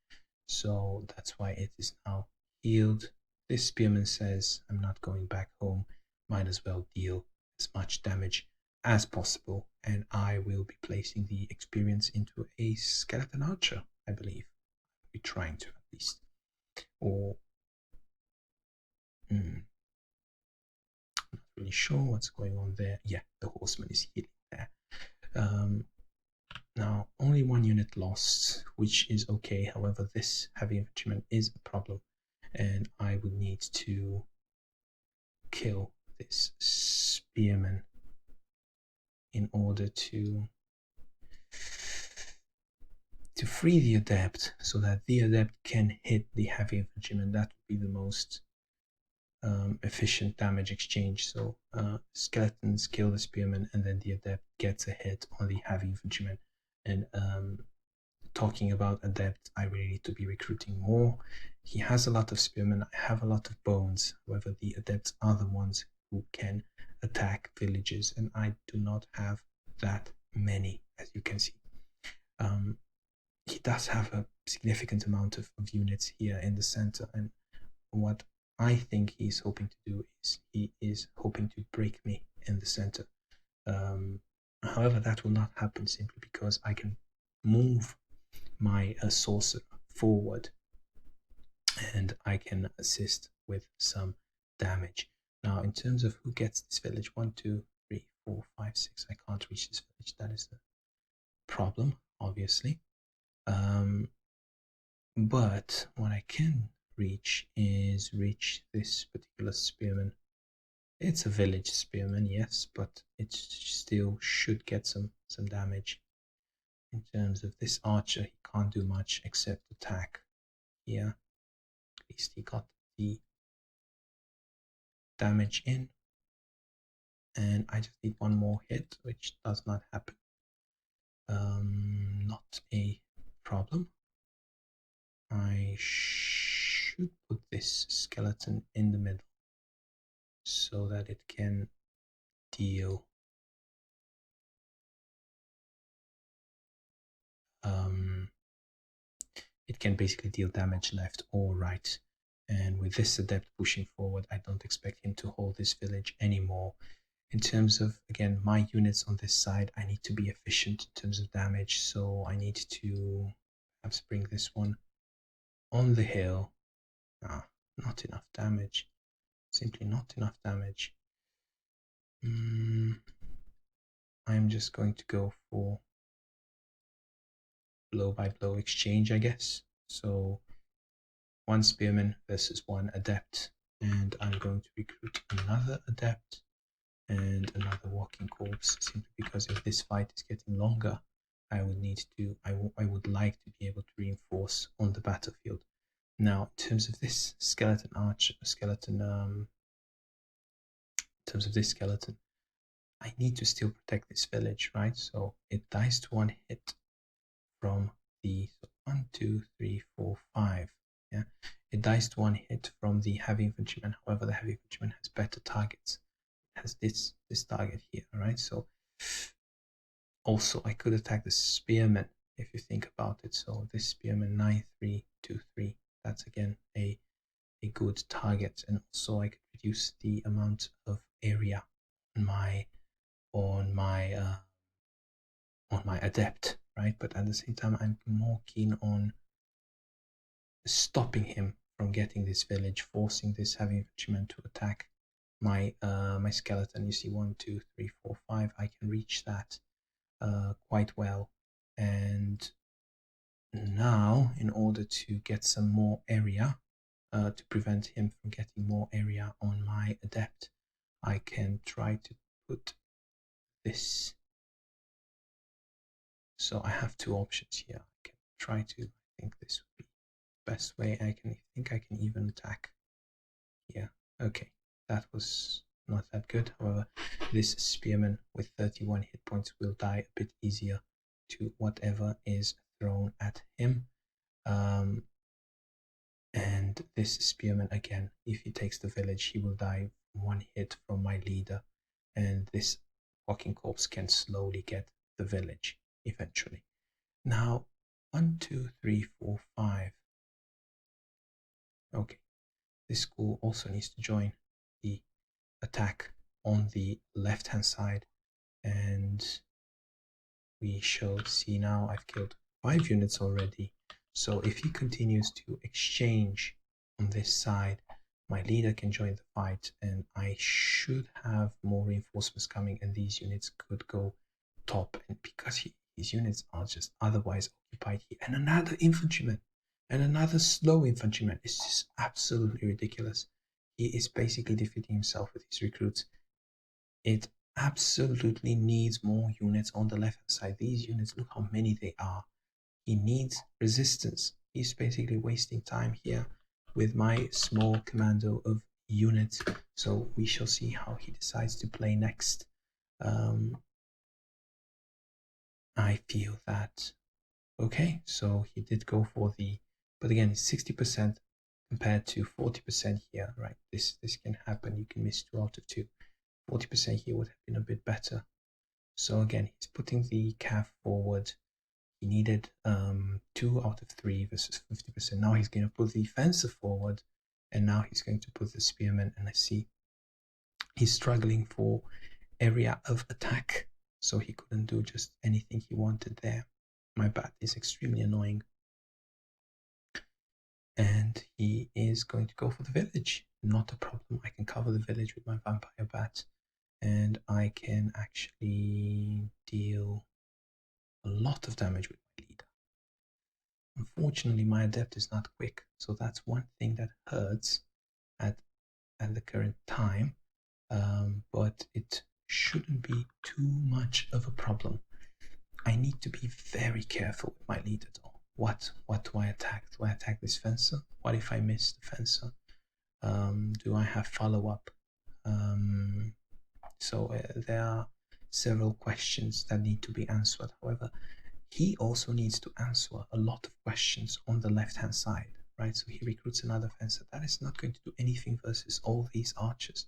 So that's why it is now healed. This spearman says, I'm not going back home. Might as well deal as much damage as possible. And I will be placing the experience into a skeleton archer, I believe. I'll be trying to, at least. Or, not really sure what's going on there. Yeah, the horseman is healing there. Now, only one unit lost, which is okay. However, this heavy infantryman is a problem, and I would need to kill this spearman in order to free the adept, so that the adept can hit the heavy infantryman. That would be the most efficient damage exchange. So skeletons kill the spearman, and then the adept gets a hit on the heavy infantryman. And talking about adept, I really need to be recruiting more. He has a lot of spearmen. I have a lot of bones. However, the adepts are the ones who can attack villages, and I do not have that many, as you can see. He does have a significant amount of units here in the center, and what I think he's hoping to do is he is hoping to break me in the center. However, that will not happen simply because I can move my sorcerer forward, and I can assist with some damage. Now, in terms of who gets this village, 1, 2, 3, 4, 5, 6. I can't reach this village. That is the problem, obviously. But what I can reach is this particular spearman. It's a village spearman, yes, but it still should get some damage. In terms of this archer, he can't do much except attack here. At least he got the damage in. And I just need one more hit, which does not happen. Not a problem. I should put this skeleton in the middle so that it can deal it can basically deal damage left or right. And with this adept pushing forward, I don't expect him to hold this village anymore. In terms of, again, my units on this side, I need to be efficient in terms of damage, so I need to perhaps bring this one on the hill. Not enough damage. Simply not enough damage. I'm just going to go for blow by blow exchange, I guess. So one spearman versus one adept, and I'm going to recruit another adept and another walking corpse, simply because if this fight is getting longer, I would like to be able to reinforce on the battlefield. Now, in terms of this skeleton, I need to still protect this village, right? So it dies to one hit from the 1, 2, 3, 4, 5. Yeah, it dies to one hit from the heavy infantryman. However, the heavy infantryman has better targets. It has this target here, right? So also I could attack the spearman if you think about it. So this spearman 9, 3, 2, 3. That's again a good target, and also I could reduce the amount of area on my adept, right? But at the same time, I'm more keen on stopping him from getting this village, forcing this heavy infantryman to attack my skeleton. You see, 1, 2, 3, 4, 5. I can reach that quite well, and now in order to get some more area, to prevent him from getting more area on my adept, I can try to put this. So I have two options here. I can try to, I think this would be the best way. I think I can even attack here. Okay, that was not that good. However, this spearman with 31 hit points will die a bit easier to whatever is thrown at him. And this spearman, again, if he takes the village, he will die one hit from my leader, and this walking corpse can slowly get the village eventually. Now, 1, 2, 3, 4, 5. Okay, this school also needs to join the attack on the left hand side, and we shall see now. I've killed 5 units already, so if he continues to exchange on this side, my leader can join the fight, and I should have more reinforcements coming, and these units could go top. And because his units are just otherwise occupied here, and another infantryman, and another slow infantryman, it's just absolutely ridiculous. He is basically defeating himself with his recruits. It absolutely needs more units on the left hand side. These units, look how many they are. He needs resistance. He's basically wasting time here with my small commando of units. So we shall see how he decides to play next. I feel that, okay, so he did go for the, but again, it's 60% compared to 40% here, right? This can happen. You can miss 2 out of 2. 40% here would have been a bit better. So again, he's putting the cav forward. He needed 2 out of 3 versus 50%. Now he's going to put the fencer forward, and now he's going to put the spearman. And I see he's struggling for area of attack, so he couldn't do just anything he wanted there. My bat is extremely annoying. And he is going to go for the village. Not a problem. I can cover the village with my vampire bat, and I can actually deal a lot of damage with my leader. Unfortunately, my adept is not quick, so that's one thing that hurts at the current time, but it shouldn't be too much of a problem. I need to be very careful with my leader though. What do I attack? Do I attack this fencer? What if I miss the fencer? Do I have follow-up? So there are several questions that need to be answered. However, he also needs to answer a lot of questions on the left-hand side, right? So he recruits another fencer. That is not going to do anything versus all these archers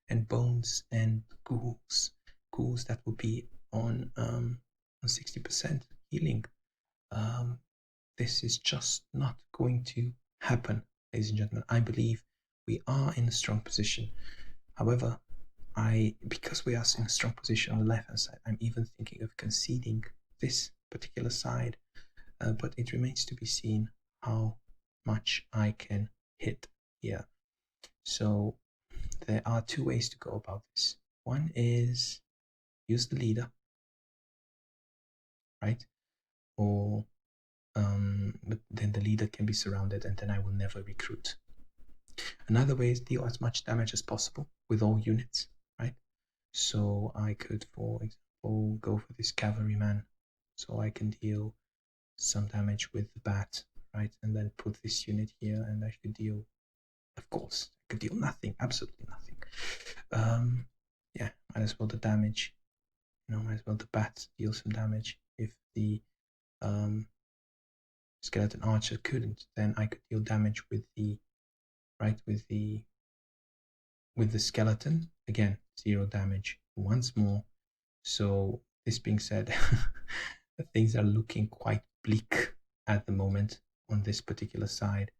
and bones and ghouls. Ghouls that will be on 60% healing. This is just not going to happen, ladies and gentlemen. I believe we are in a strong position. However, because we are in a strong position on the left hand side, I'm even thinking of conceding this particular side, but it remains to be seen how much I can hit here. So there are 2 ways to go about this. One is use the leader, right? Or but then the leader can be surrounded, and then I will never recruit. Another way is deal as much damage as possible with all units, right? So I could, for example, go for this cavalryman, so I can deal some damage with the bat, right? And then put this unit here, and I should deal, of course, I could deal nothing, absolutely nothing. Yeah, might as well the damage, might as well the bat deal some damage. If the skeleton archer couldn't, then I could deal damage with the, right, with the skeleton. Again, 0 damage once more. So this being said, things are looking quite bleak at the moment on this particular side.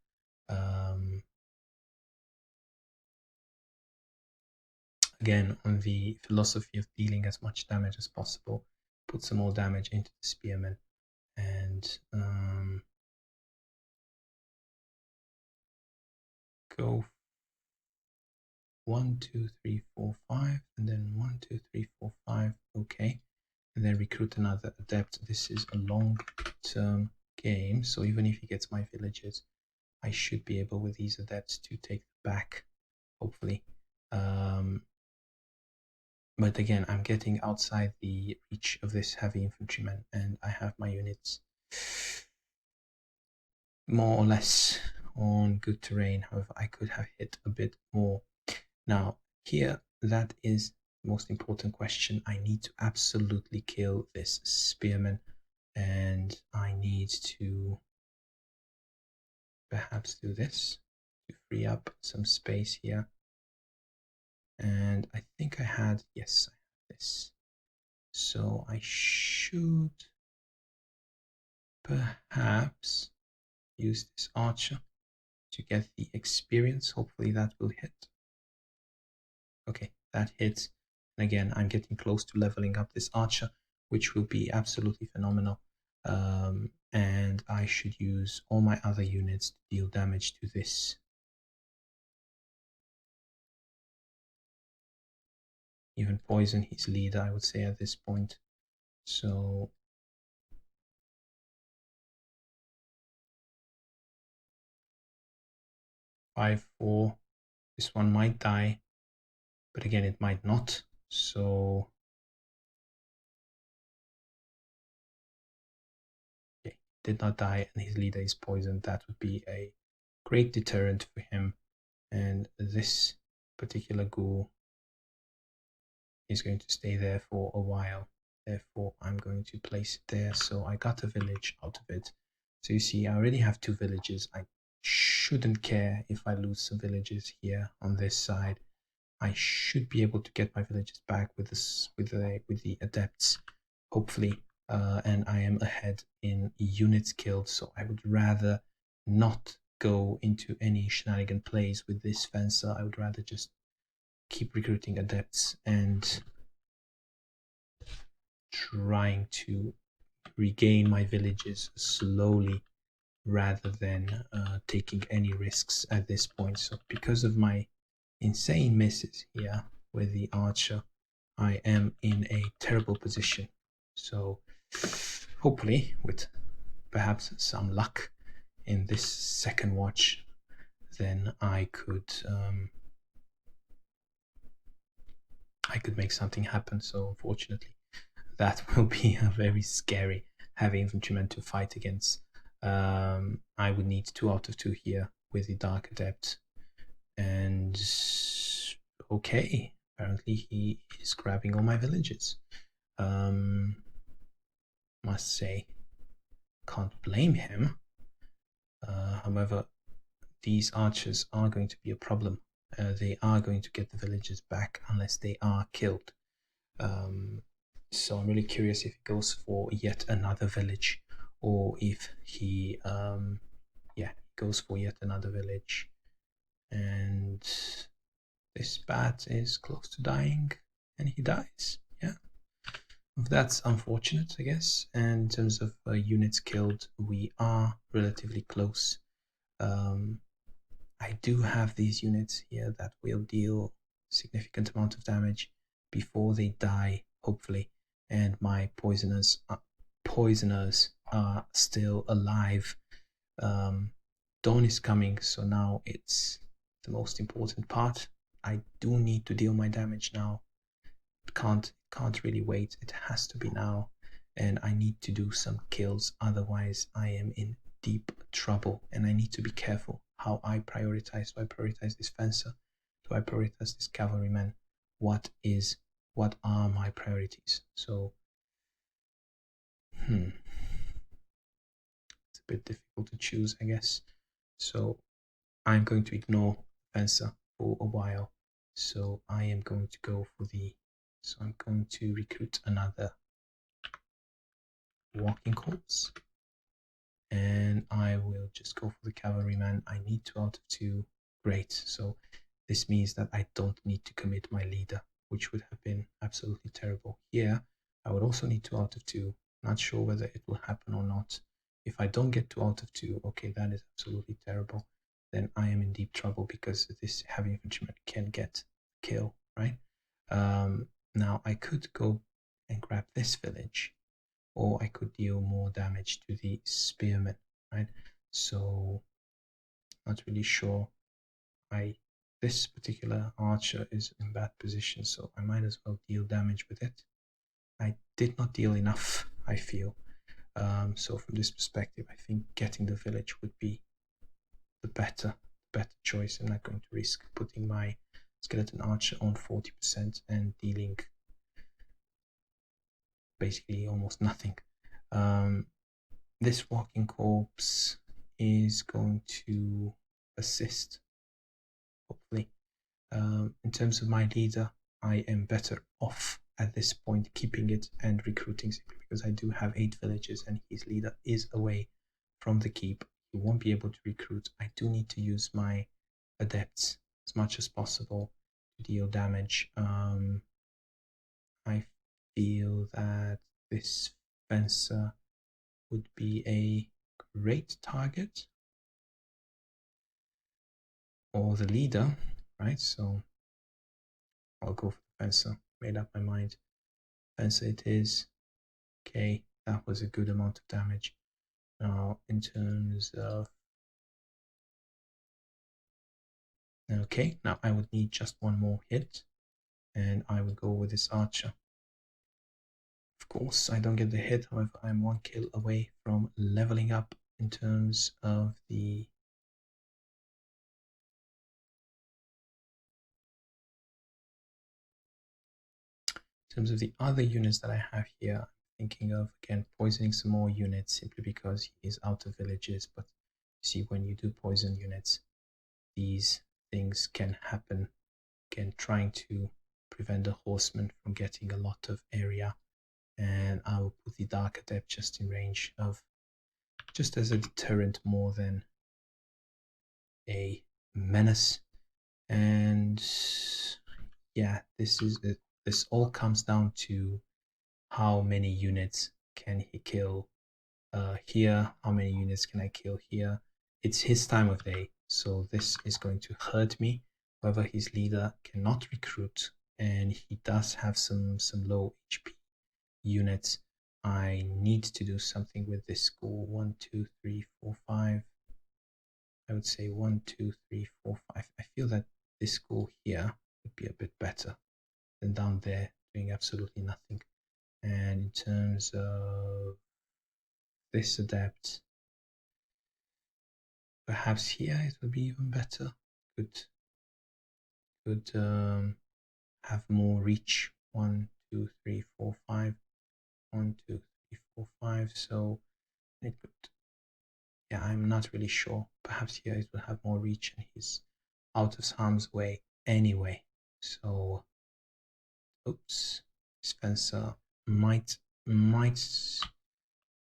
Again, on the philosophy of dealing as much damage as possible, put some more damage into the spearmen, and go 1, 2, 3, 4, 5, and then 1, 2, 3, 4, 5. Okay, and then recruit another adept. This is a long-term game, so even if he gets my villages, I should be able with these adepts to take back, hopefully. But again, I'm getting outside the reach of this heavy infantryman, and I have my units more or less on good terrain. However, I could have hit a bit more. Now, here, that is the most important question. I need to absolutely kill this spearman, and I need to perhaps do this to free up some space here. And I think I had, yes, I had this. So I should perhaps use this archer to get the experience. Hopefully that will hit. Okay, that hits. And again, I'm getting close to leveling up this archer, which will be absolutely phenomenal. And I should use all my other units to deal damage to this. Even poison his leader, I would say, at this point. So 5-4. This one might die, but again, it might not. So okay, did not die, and his leader is poisoned. That would be a great deterrent for him. And this particular ghoul is going to stay there for a while. Therefore, I'm going to place it there. So I got a village out of it. So you see, I already have 2 villages. I shouldn't care if I lose some villages here on this side. I should be able to get my villages back with the adepts, hopefully. And I am ahead in units killed, so I would rather not go into any shenanigan plays with this fencer. I would rather just keep recruiting adepts and trying to regain my villages slowly rather than taking any risks at this point. So because of my insane misses here with the archer, I am in a terrible position. So hopefully with perhaps some luck in this second watch, then I could make something happen. So unfortunately, that will be a very scary heavy infantryman to fight against. I would need 2 out of 2 here with the Dark Adept. And okay, apparently he is grabbing all my villages. Must say, can't blame him. However, these archers are going to be a problem. They are going to get the villages back unless they are killed. So I'm really curious if he goes for yet another village, or if he goes for yet another village. And this bat is close to dying, and he dies. Yeah, that's unfortunate, I guess. And in terms of units killed, we are relatively close. I do have these units here that will deal significant amount of damage before they die, hopefully. And my poisoners are still alive. Dawn is coming, so now it's the most important part. I do need to deal my damage now. Can't really wait. It has to be now, and I need to do some kills. Otherwise, I am in deep trouble, and I need to be careful how I prioritize. Do I prioritize this fencer? Do I prioritize this cavalryman? What are my priorities? So, it's a bit difficult to choose, I guess. So, I'm going to ignore fencer for a while. So I am going to go for so I'm going to recruit another walking corpse, and I will just go for the cavalryman. I need 2 out of 2. Great. So this means that I don't need to commit my leader, which would have been absolutely terrible. Here, I would also need 2 out of 2. Not sure whether it will happen or not. If I don't get 2 out of 2, okay, that is absolutely terrible. Then I am in deep trouble because this heavy infantryman can get a kill, right? Now I could go and grab this village, or I could deal more damage to the spearmen, right? So not really sure. This particular archer is in bad position, so I might as well deal damage with it. I did not deal enough, I feel. So from this perspective, I think getting the village would be the better choice. I'm not going to risk putting my skeleton archer on 40% and dealing basically almost nothing. This walking corpse is going to assist, hopefully. In terms of my leader, I am better off at this point keeping it and recruiting, simply because I do have 8 villages and his leader is away from the keep. he won't be able to recruit. I do need to use my adepts as much as possible to deal damage. I feel that this fencer would be a great target, or the leader, right? So I'll go for the fencer. Made up my mind. Fencer it is. Okay, that was a good amount of damage. Now, in terms of... Okay, now I would need just one more hit, and I would go with this archer. Of course, I don't get the hit, however, I'm one kill away from leveling up in terms of the... In terms of the other units that I have here, I'm thinking of, again, poisoning some more units simply because he is out of villages. But you see, when you do poison units, these things can happen. Again, trying to prevent the horsemen from getting a lot of area. And I will put the Dark Adept just in range of, just as a deterrent more than a menace. And yeah, this all comes down to how many units can he kill here, how many units can I kill here. It's his time of day, so this is going to hurt me. However, his leader cannot recruit, and he does have some low HP units. I need to do something with this school. 1, 2, 3, 4, 5. I would say 1, 2, 3, 4, 5. I feel that this school here would be a bit better than down there doing absolutely nothing. And in terms of this adept, perhaps here it would be even better. Could have more reach. 1, 2, 3, 4, 5. 1, 2, 3, 4, 5. So it could... Yeah, I'm not really sure. Perhaps here it will have more reach, and he's out of harm's way anyway. So, oops, Spencer might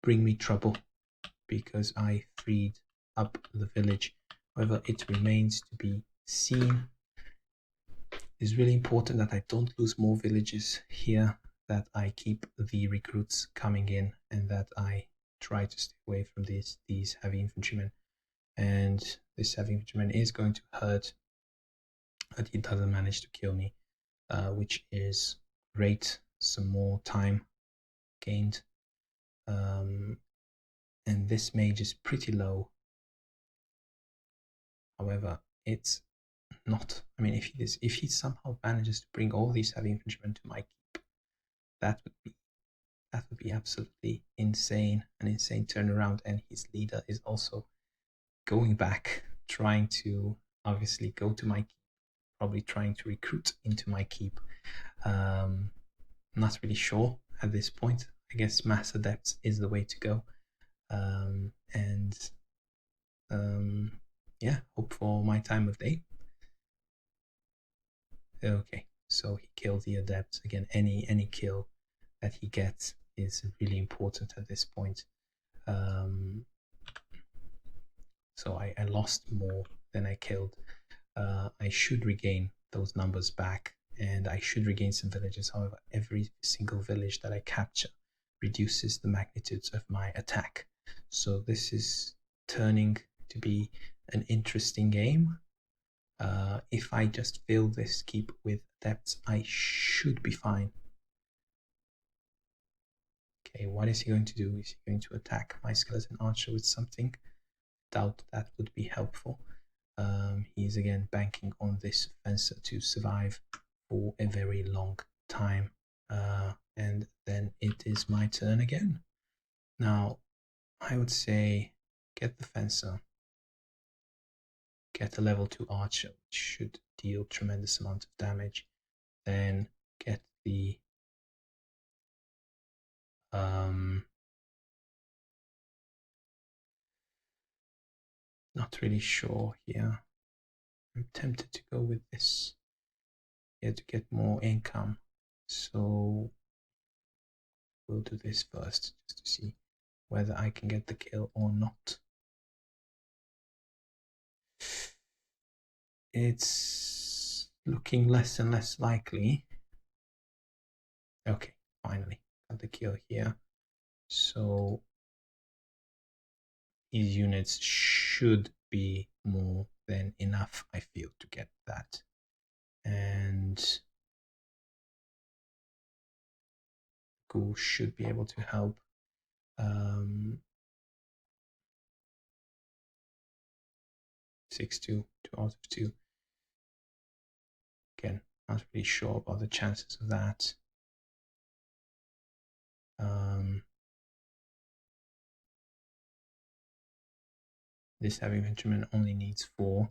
bring me trouble because I freed up the village. However, it remains to be seen. It's really important that I don't lose more villages here, that I keep the recruits coming in, and that I try to stay away from these heavy infantrymen. And this heavy infantryman is going to hurt, but he doesn't manage to kill me, which is great. Some more time gained. And this mage is pretty low. However, it's not... I mean, if he somehow manages to bring all these heavy infantrymen to my keep, that would be absolutely insane, an insane turnaround. And his leader is also going back, trying to obviously go to my keep, probably trying to recruit into my keep. Not really sure at this point. I guess mass adepts is the way to go. Yeah, hope for my time of day. Okay, so he killed the adept. Again, any kill that he gets is really important at this point. So I lost more than I killed. I should regain those numbers back, and I should regain some villages. However, every single village that I capture reduces the magnitudes of my attack. So this is turning to be an interesting game. If I just fill this keep with adepts, I should be fine. Okay, what is he going to do? Is he going to attack my skeleton archer with something? Doubt that would be helpful. He's again banking on this fencer to survive for a very long time. And then it is my turn again. Now, I would say get the fencer, get a level 2 archer, which should deal tremendous amount of damage. Then get the not really sure here. I'm tempted to go with this here to get more income. So we'll do this first just to see whether I can get the kill or not. it's looking less and less likely. Okay, finally got the kill here. So his units should be more than enough, I feel, to get that. And Ghoul should be able to help. 6-2, 2 out of 2. Again, not really sure about the chances of that. This heavy infantryman only needs 4.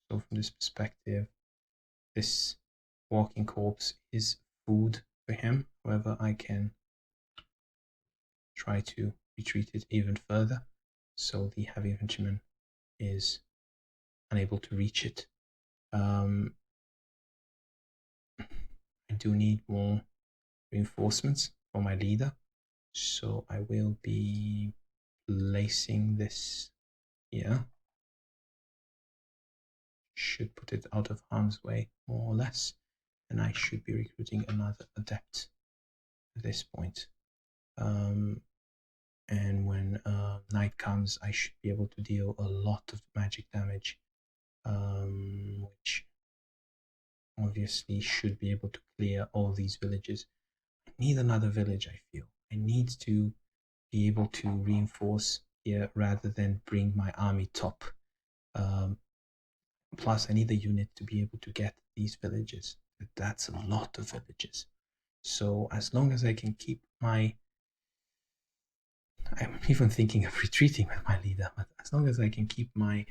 So from this perspective, this walking corpse is food for him. However, I can try to retreat it even further. So the heavy infantryman is unable to reach it. I do need more reinforcements for my leader. So I will be placing this here. Should put it out of harm's way, more or less. And I should be recruiting another adept at this point. And when night comes, I should be able to deal a lot of magic damage, which obviously should be able to clear all these villages. I need another village, I feel. I need to be able to reinforce here rather than bring my army top. Plus, I need a unit to be able to get these villages. That's a lot of villages. So as long as I can keep my... I'm even thinking of retreating with my leader, but as long as I can keep my...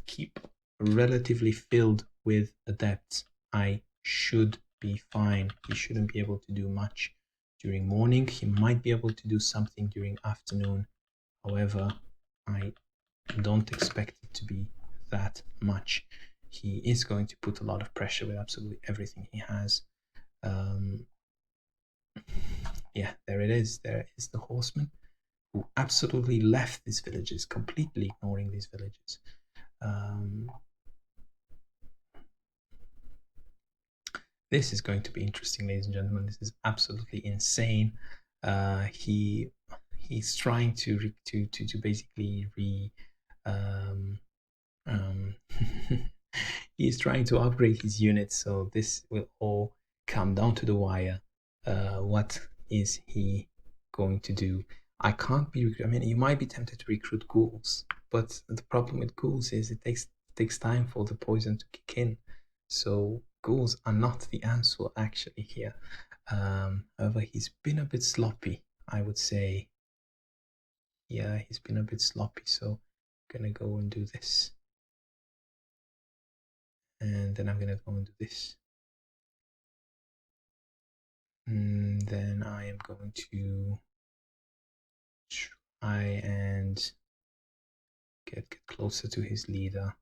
keep relatively filled with adepts, I should be fine. He shouldn't be able to do much during morning. He might be able to do something during afternoon. However, I don't expect it to be that much. He is going to put a lot of pressure with absolutely everything he has. Yeah, there it is. There is the horseman who absolutely left these villages, completely ignoring these villages. This is going to be interesting, ladies and gentlemen. This is absolutely insane. He's trying to basically he's trying to upgrade his units, so this will all come down to the wire. What is he going to do? I can't be. I mean, you might be tempted to recruit ghouls, but the problem with ghouls is it takes time for the poison to kick in. So ghouls are not the answer actually here. However, he's been a bit sloppy, I would say. Yeah, he's been a bit sloppy, so I'm gonna go and do this. And then I'm gonna go and do this. And then I am going to try and get closer to his leader.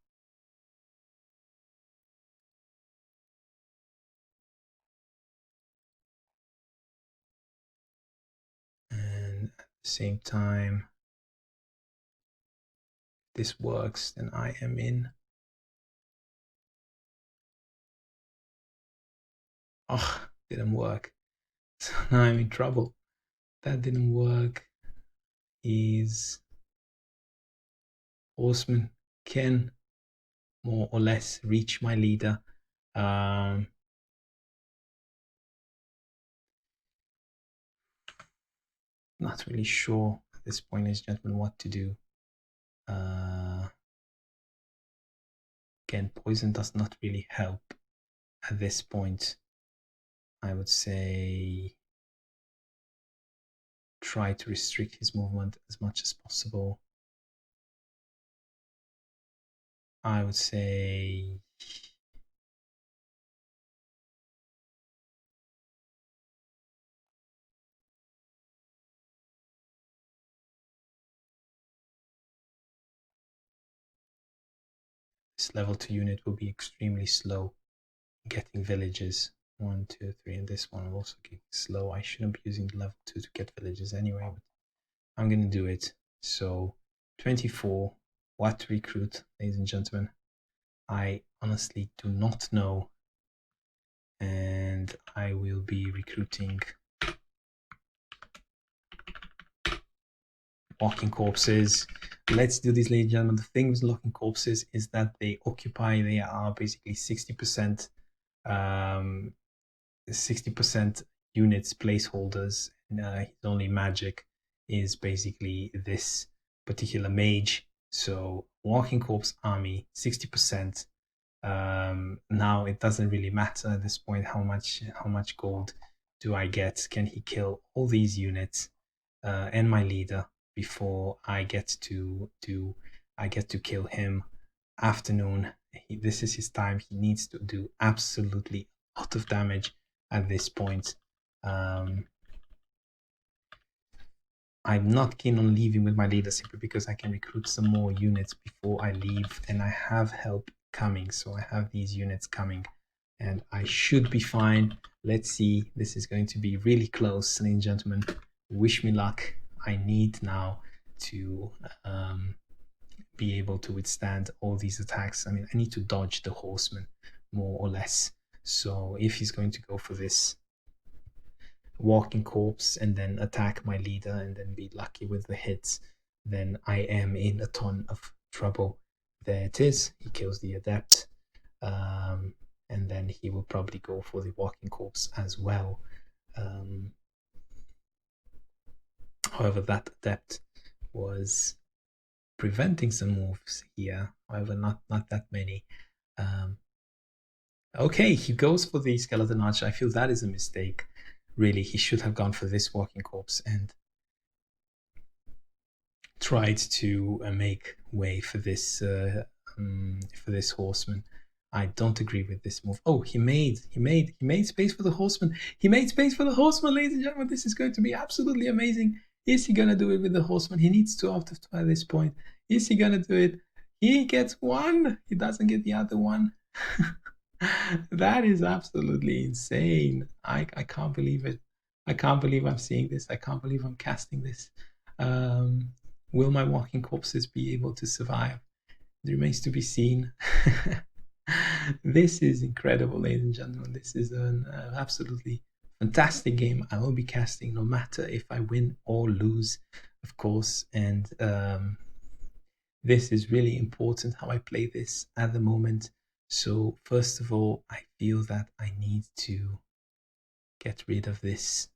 And at the same time, if this works, then I am in. Oh, didn't work. So now I'm in trouble. That didn't work. His horseman can more or less reach my leader. Not really sure at this point, ladies and gentlemen, what to do. Again, poison does not really help at this point. I would say try to restrict his movement as much as possible. I would say this level 2 unit will be extremely slow getting villages. 1, 2, 3, and this one will also get slow. I shouldn't be using level 2 to get villages anyway, but I'm gonna do it. So 24, what to recruit, ladies and gentlemen. I honestly do not know. And I will be recruiting walking corpses. Let's do this, ladies and gentlemen. The thing with walking corpses is that they are basically 60%, 60% units placeholders. And his only magic is basically this particular mage. So walking corpse army, 60%. Now it doesn't really matter at this point how much gold do I get. Can he kill all these units and my leader before I get to kill him? Afternoon. This is his time. He needs to do absolutely a lot of damage at this point. I'm not keen on leaving with my leader simply because I can recruit some more units before I leave, and I have help coming. So I have these units coming, and I should be fine. Let's see. This is going to be really close, ladies and gentlemen. Wish me luck. I need now to be able to withstand all these attacks. I mean, I need to dodge the horseman more or less. So if he's going to go for this walking corpse and then attack my leader and then be lucky with the hits, then I am in a ton of trouble. There it is. He kills the adept. And then he will probably go for the walking corpse as well. However, that adept was preventing some moves here. However, not that many. Okay, he goes for the skeleton archer. I feel that is a mistake. Really, he should have gone for this walking corpse and tried to make way for this horseman. I don't agree with this move. Oh, he made space for the horseman. He made space for the horseman, ladies and gentlemen. This is going to be absolutely amazing. Is he gonna do it with the horseman? He needs 2 out of 2 at this point. Is he gonna do it? He gets 1. He doesn't get the other one. That is absolutely insane. I can't believe it. I can't believe I'm seeing this. I can't believe I'm casting this. Will my walking corpses be able to survive? It remains to be seen. This is incredible, ladies and gentlemen. This is an absolutely fantastic game. I will be casting no matter if I win or lose, of course. And this is really important how I play this at the moment. So first of all, I feel that I need to get rid of this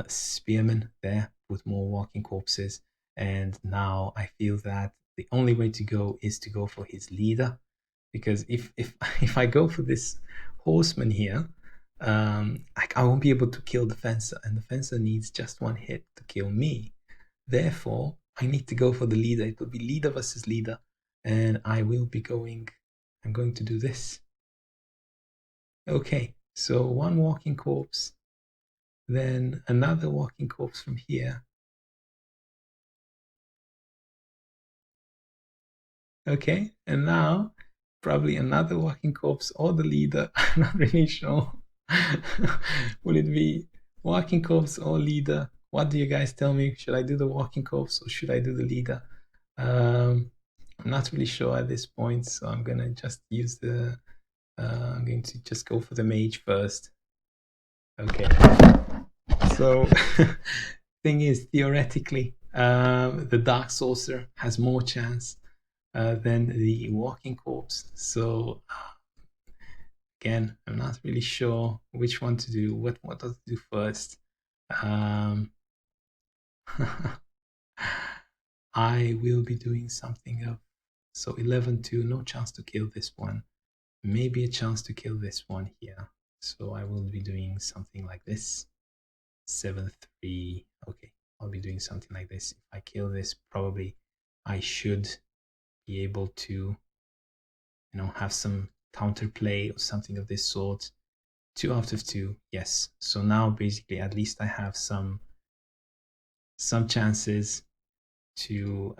spearman there with more walking corpses. And now I feel that the only way to go is to go for his leader, because if if I go for this horseman here, I won't be able to kill the fencer, and the fencer needs just 1 hit to kill me. Therefore, I need to go for the leader. It will be leader versus leader, and I'm going to do this. Okay, so 1 walking corpse, then another walking corpse from here. Okay, and now probably another walking corpse or the leader. I'm not really sure. Will it be walking corpse or leader? What do you guys tell me? Should I do the walking corpse or should I do the leader? I'm not really sure at this point, so I'm gonna just use the. I'm going to just go for the mage first. Okay. So, thing is, theoretically, the dark sorcerer has more chance than the walking corpse. So again, I'm not really sure which one to do. What does it do first? I will be doing something of so 11-2, no chance to kill this one. Maybe a chance to kill this one here. So I will be doing something like this. 7-3. Okay, I'll be doing something like this. If I kill this, probably I should be able to, have some counterplay or something of this sort. 2 out of 2, yes. So now basically at least I have some chances to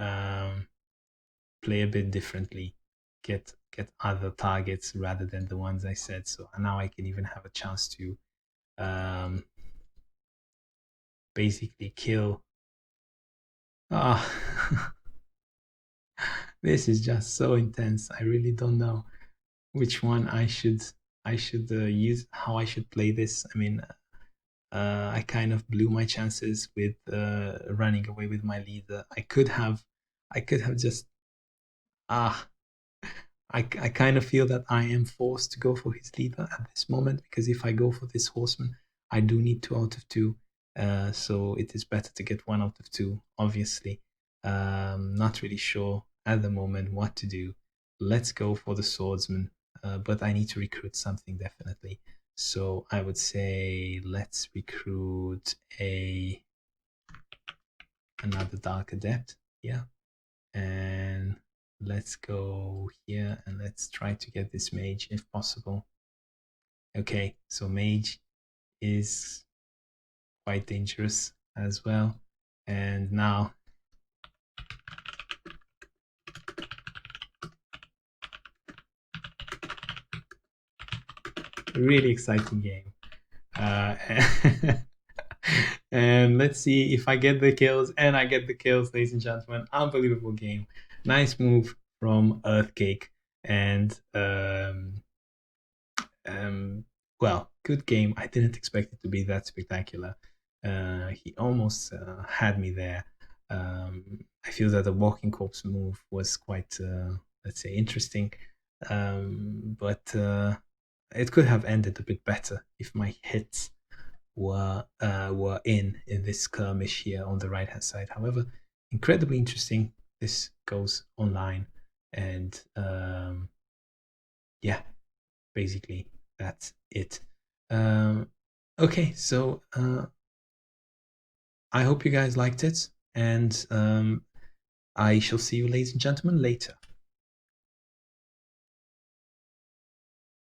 play a bit differently, get other targets rather than the ones I said. So now I can even have a chance to basically kill. This is just so intense. I really don't know which one I should use, how I should play this. I mean, I kind of blew my chances with running away with my leader. I could have just ah I kind of feel that I am forced to go for his leader at this moment, because if I go for this horseman, I do need 2 out of 2. So it is better to get 1 out of 2, obviously. Not really sure at the moment what to do. Let's go for the swordsman, but I need to recruit something definitely. So I would say let's recruit another dark adept. Yeah, and let's go here and let's try to get this mage if possible. Okay, so mage is quite dangerous as well. And now, really exciting game. Uh, and let's see if I get the kills, and I get the kills, ladies and gentlemen. Unbelievable game. Nice move from Earthcake. And Um, well, good game. I didn't expect it to be that spectacular. He almost had me there. I feel that the walking corpse move was quite, let's say, interesting, but it could have ended a bit better if my hits were in this skirmish here on the right hand side. However, incredibly interesting. This goes online, and yeah, basically that's it. Um, okay, so I hope you guys liked it, and I shall see you, ladies and gentlemen, later.